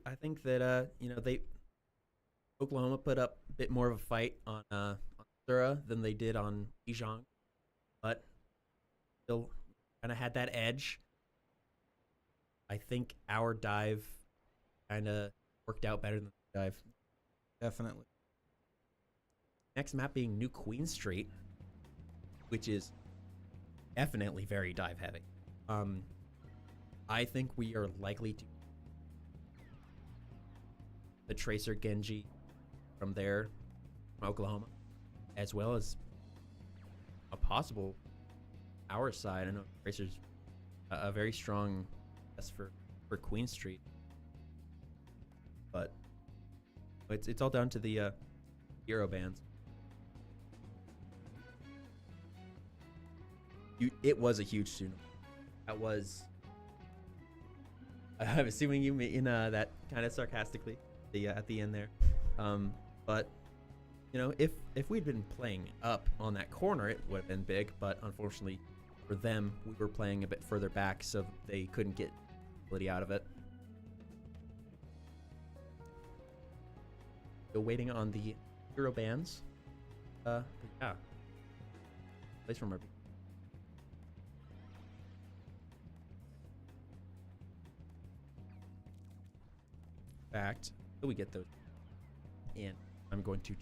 [SPEAKER 1] I think that Oklahoma put up a bit more of a fight on Sura than they did on Dijon, but still kind of had that edge. I think our dive kind of worked out better than the dive.
[SPEAKER 3] Definitely.
[SPEAKER 1] Next map being New Queen Street, which is definitely very dive heavy. I think we are likely to the Tracer Genji from there, from Oklahoma, as well as a possible our side. I know Tracer's a very strong test for Queen Street, but it's all down to the hero bands. It was a huge tsunami. That was. I'm assuming you mean that kind of sarcastically, at the end there, but you know, if we'd been playing up on that corner, it would have been big. But unfortunately for them, we were playing a bit further back, so they couldn't get ability out of it. Still waiting on the hero bands. Yeah. Place from our. Fact, till we get those in, I'm going to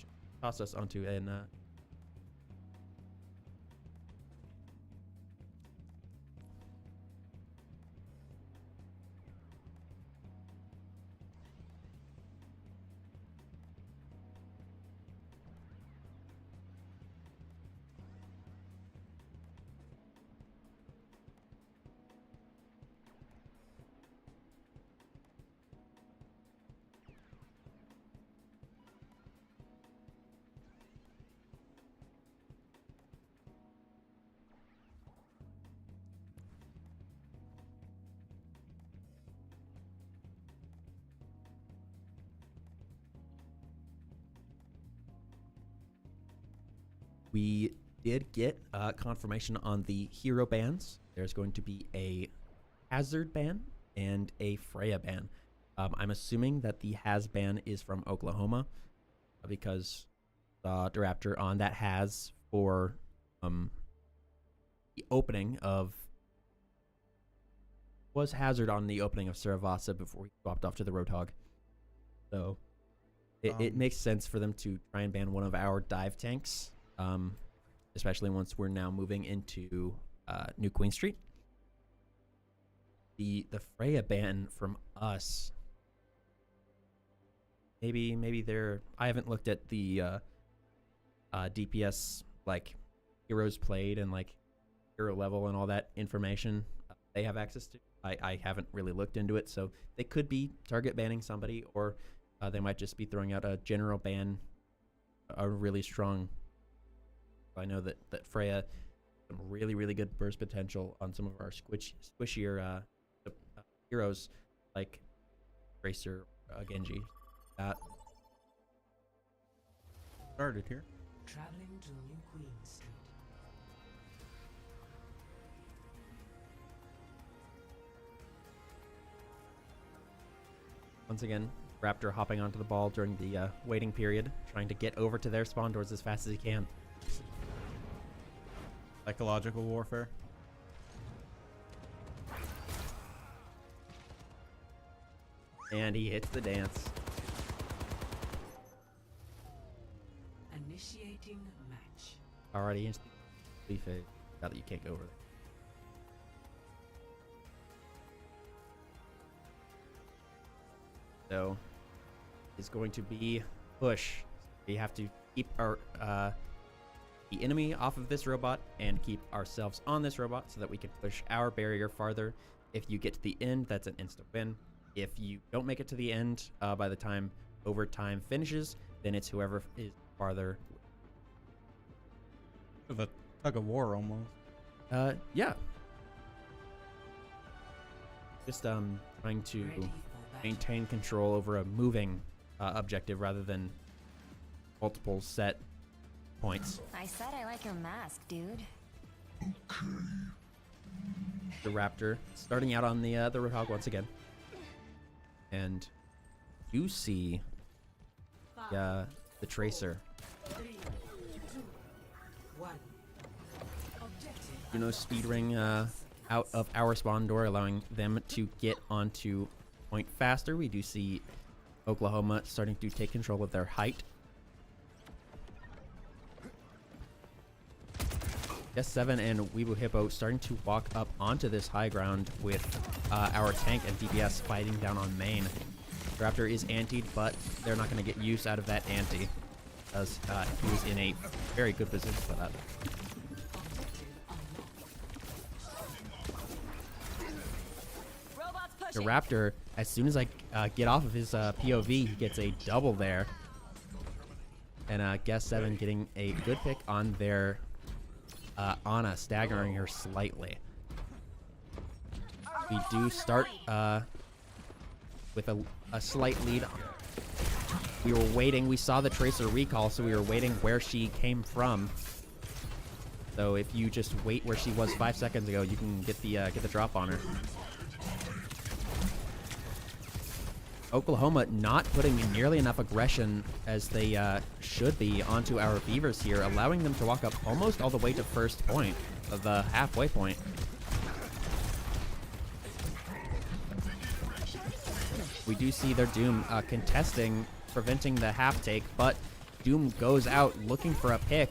[SPEAKER 1] toss us onto an we did get confirmation on the hero bans. There's going to be a Hazard ban and a Freya ban. I'm assuming that the Haz ban is from Oklahoma because the Raptor on that Haz for the opening of was Hazard on the opening of Saravasa before he swapped off to the Roadhog. So it makes sense for them to try and ban one of our dive tanks. Especially once we're now moving into New Queen Street. The Freya ban from us. Maybe they're. I haven't looked at the DPS like heroes played and like hero level and all that information they have access to. I haven't really looked into it, so they could be target banning somebody, or they might just be throwing out a general ban, a really strong. I know that Freya some really good burst potential on some of our squishier heroes like Tracer, Genji. That
[SPEAKER 3] Started here.
[SPEAKER 4] Traveling to New Queen Street.
[SPEAKER 1] once again, Raptor hopping onto the ball during the waiting period, trying to get over to their spawn doors as fast as he can.
[SPEAKER 3] Psychological warfare.
[SPEAKER 1] And he hits the dance.
[SPEAKER 4] Initiating match.
[SPEAKER 1] Already instantly fade. Now that you can't go over there. So, it's going to be push. We have to keep our the enemy off of this robot and keep ourselves on this robot so that we can push our barrier farther. If you get to the end, that's an instant win. If you don't make it to the end by the time overtime finishes, then it's whoever is farther.
[SPEAKER 3] Of a tug of war almost.
[SPEAKER 1] Yeah. Just trying to
[SPEAKER 4] Ready for battle.
[SPEAKER 1] maintain control over a moving objective rather than multiple set points.
[SPEAKER 5] I said I like your mask, dude.
[SPEAKER 1] The Raptor starting out on the Roadhog once again, and you see the Tracer.
[SPEAKER 4] 3, 2, 1. Objective.
[SPEAKER 1] Speedring out of our spawn door, allowing them to get onto point faster. We do see Oklahoma starting to take control of their height. S7 and Weebu Hippo starting to walk up onto this high ground with our tank and DPS fighting down on main. Raptor is antied, but they're not going to get use out of that anti, as he was in a very good position for that.
[SPEAKER 5] Robots
[SPEAKER 1] The
[SPEAKER 5] pushing.
[SPEAKER 1] Raptor, as soon as I get off of his POV, he gets a double there. And Guess 7 getting a good pick on their Ana, staggering her slightly. We do start with a slight lead. We were waiting. We saw the Tracer recall, so we were waiting where she came from. So if you just wait where she was 5 seconds ago, you can get the drop on her. Oklahoma not putting nearly enough aggression as they should be onto our Beavers here, allowing them to walk up almost all the way to first point of the halfway point. We do see their Doom contesting, preventing the half take, but Doom goes out looking for a pick,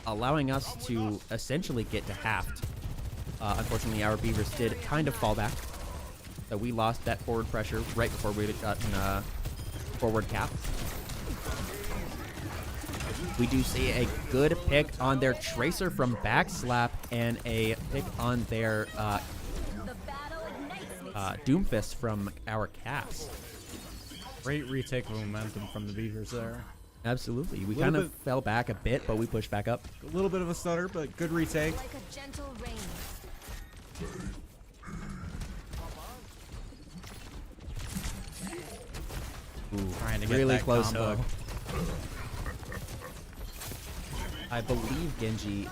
[SPEAKER 1] allowing us to essentially get to halved. Unfortunately, our Beavers did kind of fall back. So we lost that forward pressure right before we got in forward cap. We do see a good pick on their Tracer from Backslap and a pick on their
[SPEAKER 5] The battle ignites me.
[SPEAKER 1] Doomfist from our Caps.
[SPEAKER 3] Great retake of momentum from the Beavers there.
[SPEAKER 1] Absolutely. We
[SPEAKER 3] Little
[SPEAKER 1] kind of
[SPEAKER 3] bit-
[SPEAKER 1] fell back a bit, but we pushed back up.
[SPEAKER 3] A little bit of a stutter, but good retake.
[SPEAKER 5] Like a gentle rain.
[SPEAKER 1] Ooh,
[SPEAKER 3] Trying to get
[SPEAKER 1] really
[SPEAKER 3] that
[SPEAKER 1] close
[SPEAKER 3] combo.
[SPEAKER 1] hook. I believe Genji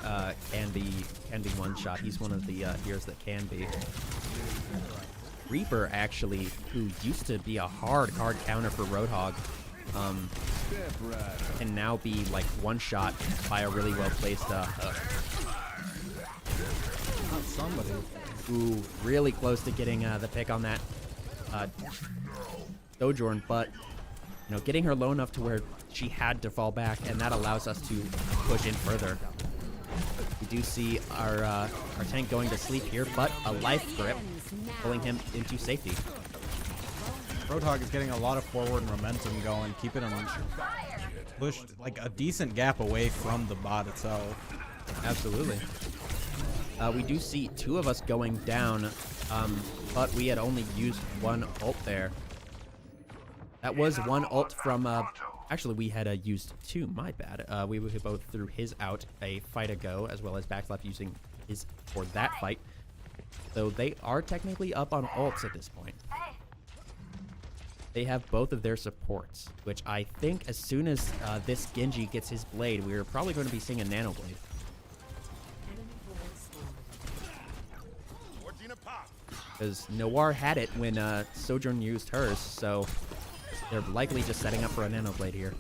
[SPEAKER 1] can be one shot. He's one of the heroes that can be. Reaper, actually, who used to be a hard card counter for Roadhog, can now be like one shot by a really well placed hook.
[SPEAKER 3] Not somebody.
[SPEAKER 1] Ooh, really close to getting the pick on that Sojourn, but you know, getting her low enough to where she had to fall back, and that allows us to push in further. We do see our tank going to sleep here, but a life grip pulling him into safety.
[SPEAKER 3] Roadhog is getting a lot of forward momentum going, keeping him pushed like a decent gap away from the bot itself.
[SPEAKER 1] Absolutely. We do see two of us going down, but we had only used one ult there. That was one ult from, actually we had used two, my bad. We would both threw his out a fight ago, as well as Backslap using his for that fight. So they are technically up on ults at this point. They have both of their supports, which I think as soon as this Genji gets his blade, we're probably going to be seeing a Nano Blade. Because Noir had it when Sojourn used hers, so they're likely just setting up for a Nano Blade here.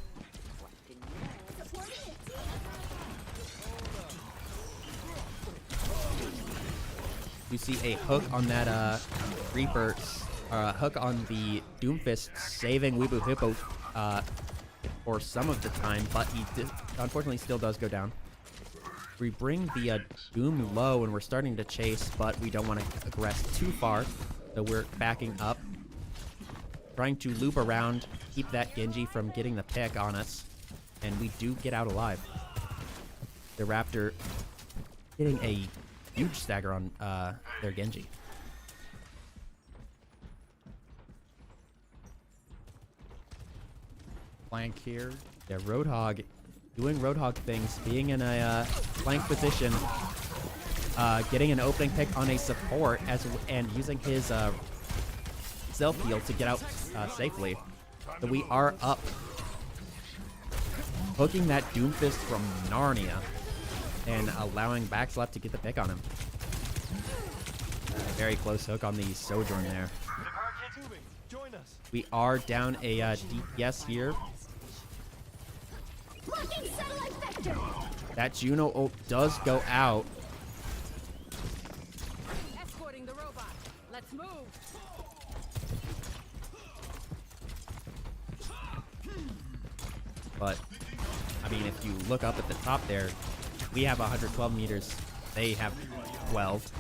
[SPEAKER 1] You see a hook on that Reaper, hook on the Doomfist, saving Weebu Hippo for some of the time, but he unfortunately still does go down. We bring the Doom low and we're starting to chase, but we don't want to aggress too far, so we're backing up. Trying to loop around, keep that Genji from getting the pick on us, and we do get out alive. The Raptor getting a huge stagger on their Genji.
[SPEAKER 3] Flank here.
[SPEAKER 1] Yeah, Roadhog doing Roadhog things, being in a flank position, getting an opening pick on a support and using his self-heal to get out safely. So we are up. Hooking that Doomfist from Narnia and allowing Backslap to get the pick on him. Very close hook on the Sojourn there. We are down a DPS here. That Juno ult does go out.
[SPEAKER 2] Escorting the robot. Let's move.
[SPEAKER 1] But, I mean, if you look up at the top there, we have 112 meters They have 12.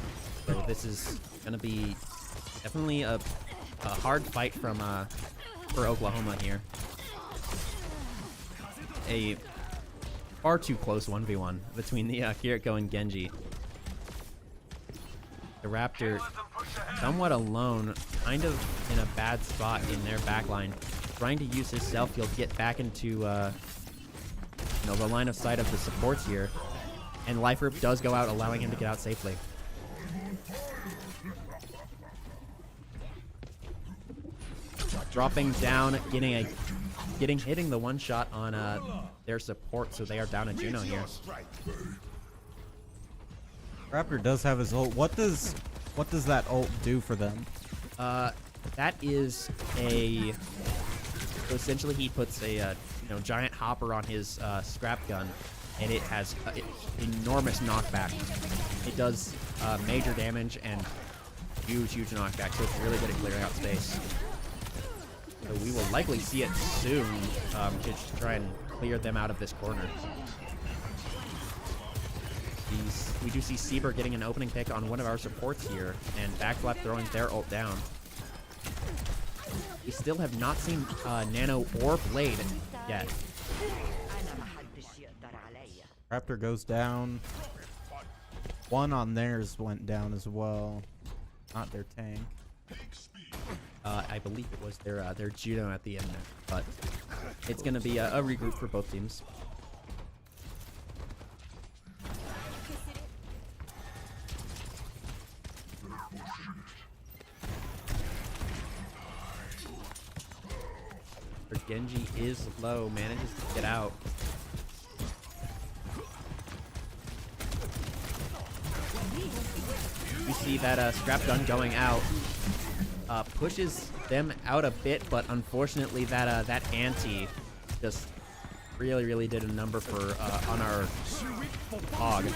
[SPEAKER 1] So this is gonna be definitely a hard fight from for Oklahoma here. A far too close 1v1 between the Kiriko and Genji. The Raptor somewhat alone, kind of in a bad spot in their backline, trying to use his self-heal to get back into you know, the line of sight of the supports here. And Life Rip does go out, allowing him to get out safely. Dropping down, hitting the one shot on their support, so they are down a Juno here.
[SPEAKER 3] Raptor does have his ult. What does that ult do for them?
[SPEAKER 1] That is a. So essentially, he puts a you know, giant hopper on his scrap gun, and it has enormous knockback. It does major damage and huge knockback, so it's really good at clearing out space. So we will likely see it soon to try and clear them out of this corner. We do see Sieber getting an opening pick on one of our supports here, and Backflap throwing their ult down. We still have not seen Nano or Blade yet.
[SPEAKER 3] Raptor goes down. One on theirs went down as well. Not their tank.
[SPEAKER 1] I believe it was their Juno at the end there, but it's going to be a regroup for both teams. Genji is low, manages to get out. You see that scrap gun going out, pushes them out a bit, but unfortunately that anti just really did a number for on our hog.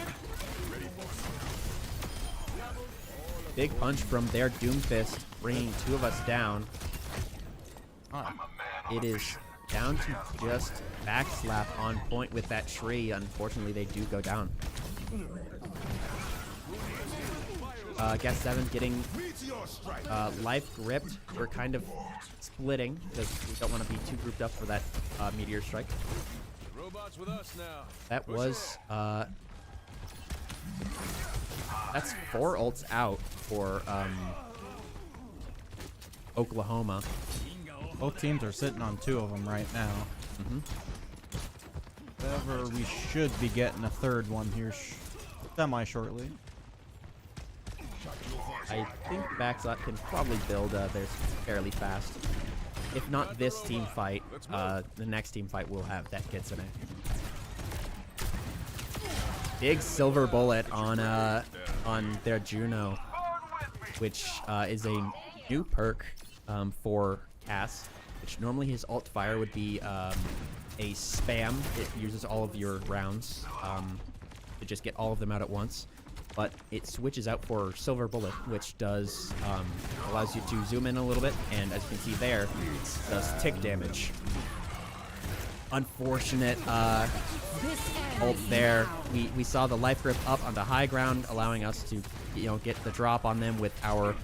[SPEAKER 1] Big punch from their Doomfist, bringing two of us down. It is down to just Backslap on point with that tree. Unfortunately, they do go down. Guess 7 getting life gripped. We're kind of splitting because we don't want to be too grouped up for that meteor strike.
[SPEAKER 7] Robots with us now.
[SPEAKER 1] That was that's 4 ults out for Oklahoma.
[SPEAKER 3] Both teams are sitting on 2 of them right now. However, we should be getting a third one here semi-shortly.
[SPEAKER 1] I think Backslap can probably build theirs fairly fast. If not this team fight, the next team fight will have that kits in it. Big silver bullet on their Juno, which is a new perk for Cass, which normally his alt fire would be a spam. It uses all of your rounds to just get all of them out at once. But it switches out for Silver Bullet, which does allows you to zoom in a little bit, and as you can see there, does tick damage. Unfortunate ult there. We saw the life grip up onto high ground, allowing us to get the drop on them with our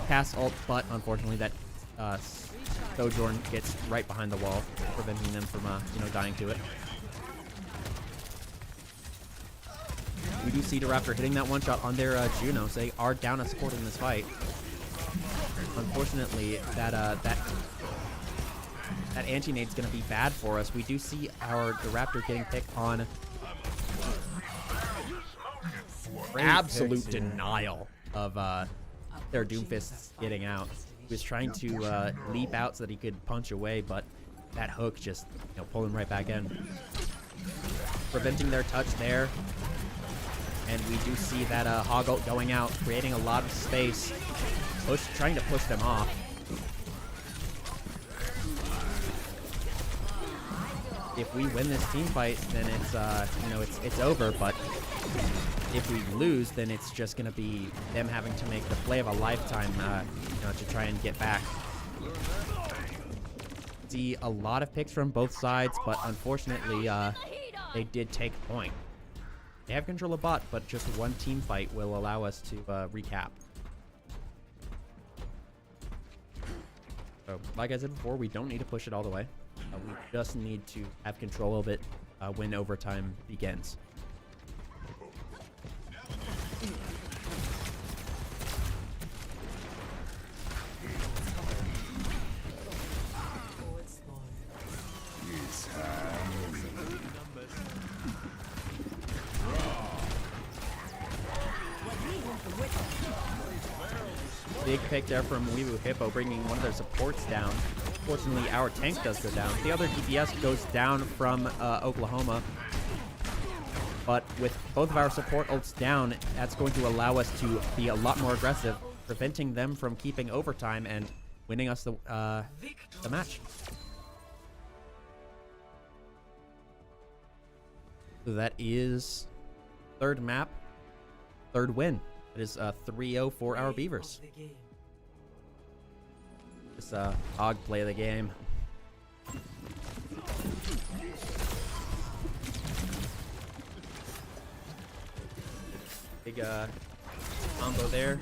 [SPEAKER 1] Cass ult, but unfortunately that Sojourn gets right behind the wall, preventing them from dying to it. We do see the Raptor hitting that one shot on their Juno, so they are down a support in this fight. Unfortunately, that anti-nade's going to be bad for us. We do see the Raptor getting picked on absolute denial of their Doomfists getting out. He was trying to leap out so that he could punch away, but that hook just pulled him right back in. Preventing their touch there. And we do see that hog ult going out, creating a lot of space, trying to push them off. If we win this team fight, then it's it's over. But if we lose, then it's just gonna be them having to make the play of a lifetime, to try and get back. See a lot of picks from both sides, but unfortunately, they did take point. They have control of bot, but just one team fight will allow us to recap. So, like I said before, we don't need to push it all the way. We just need to have control of it when overtime begins. Big pick there from Weewu Hippo, bringing one of their supports down. Fortunately, our tank does go down. The other DPS goes down from Oklahoma. But with both of our support ults down, that's going to allow us to be a lot more aggressive, preventing them from keeping overtime and winning us the match. So that is third map, third win. It is 3-0 for our Beavers. Just hog play the game. Big combo there.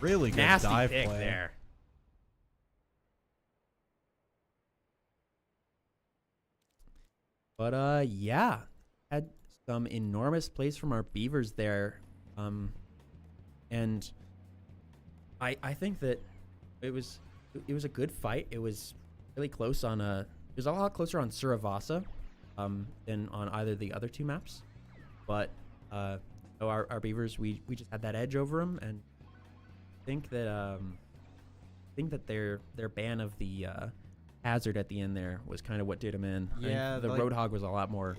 [SPEAKER 3] Really good
[SPEAKER 1] Nasty
[SPEAKER 3] dive
[SPEAKER 1] pick
[SPEAKER 3] play
[SPEAKER 1] there. But yeah, had some enormous plays from our Beavers there. And I think that it was a good fight. It was really close on it was a lot closer on Suravasa than on either of the other two maps. But so our Beavers, we just had that edge over them, and I think that their ban of the hazard at the end there was kind of what did them in.
[SPEAKER 3] Yeah,
[SPEAKER 1] the
[SPEAKER 3] like,
[SPEAKER 1] Roadhog was a lot more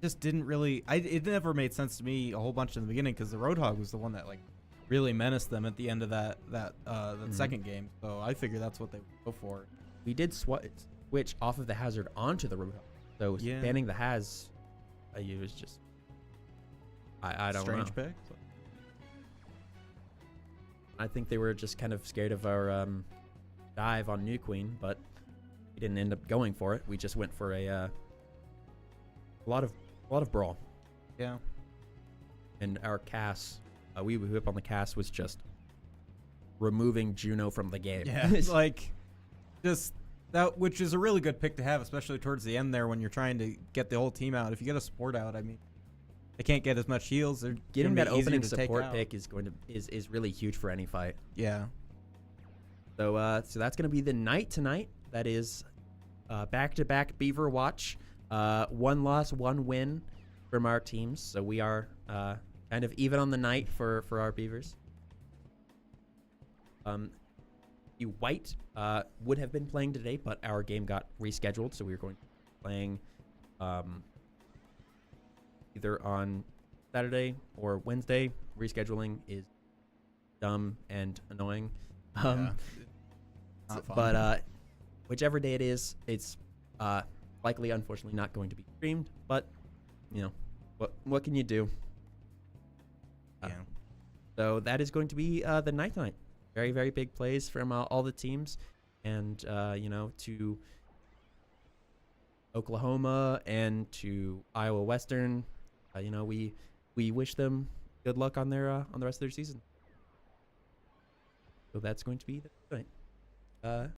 [SPEAKER 3] just didn't really it never made sense to me a whole bunch in the beginning, because the Roadhog was the one that like really menaced them at the end of that second game. So I figured that's what they would go for.
[SPEAKER 1] We did switch off of the hazard onto the Roadhog. So
[SPEAKER 3] Yeah.
[SPEAKER 1] banning the Haz, it was just I don't
[SPEAKER 3] Strange
[SPEAKER 1] know.
[SPEAKER 3] pick.
[SPEAKER 1] I think they were just kind of scared of our dive on New Queen, but we didn't end up going for it. We just went for a lot of brawl.
[SPEAKER 3] Yeah.
[SPEAKER 1] And our Cass, we whip on the Cass was just removing Juno from the game.
[SPEAKER 3] Yeah, like just that, which is a really good pick to have, especially towards the end there when you're trying to get the whole team out. If you get a support out, I mean, they can't get as much heals. They're
[SPEAKER 1] Getting
[SPEAKER 3] gonna
[SPEAKER 1] that
[SPEAKER 3] be easier
[SPEAKER 1] opening
[SPEAKER 3] to take
[SPEAKER 1] support
[SPEAKER 3] out.
[SPEAKER 1] pick is really huge for any fight.
[SPEAKER 3] Yeah.
[SPEAKER 1] So so that's gonna be the night tonight. That is back-to-back Beaverwatch. 1 loss, 1 win from our teams. So we are kind of even on the night for our Beavers. The White would have been playing today, but our game got rescheduled, so we were going to be playing either on Saturday or Wednesday. Rescheduling is dumb and annoying.
[SPEAKER 3] Yeah. Not fun.
[SPEAKER 1] But whichever day it is, it's likely, unfortunately, not going to be streamed. But you know, what can you do?
[SPEAKER 3] Yeah.
[SPEAKER 1] So that is going to be the night tonight. Very, very big plays from all the teams, and you know, to Oklahoma and to Iowa Western. You know, we wish them good luck on their on the rest of their season. So that's going to be the night.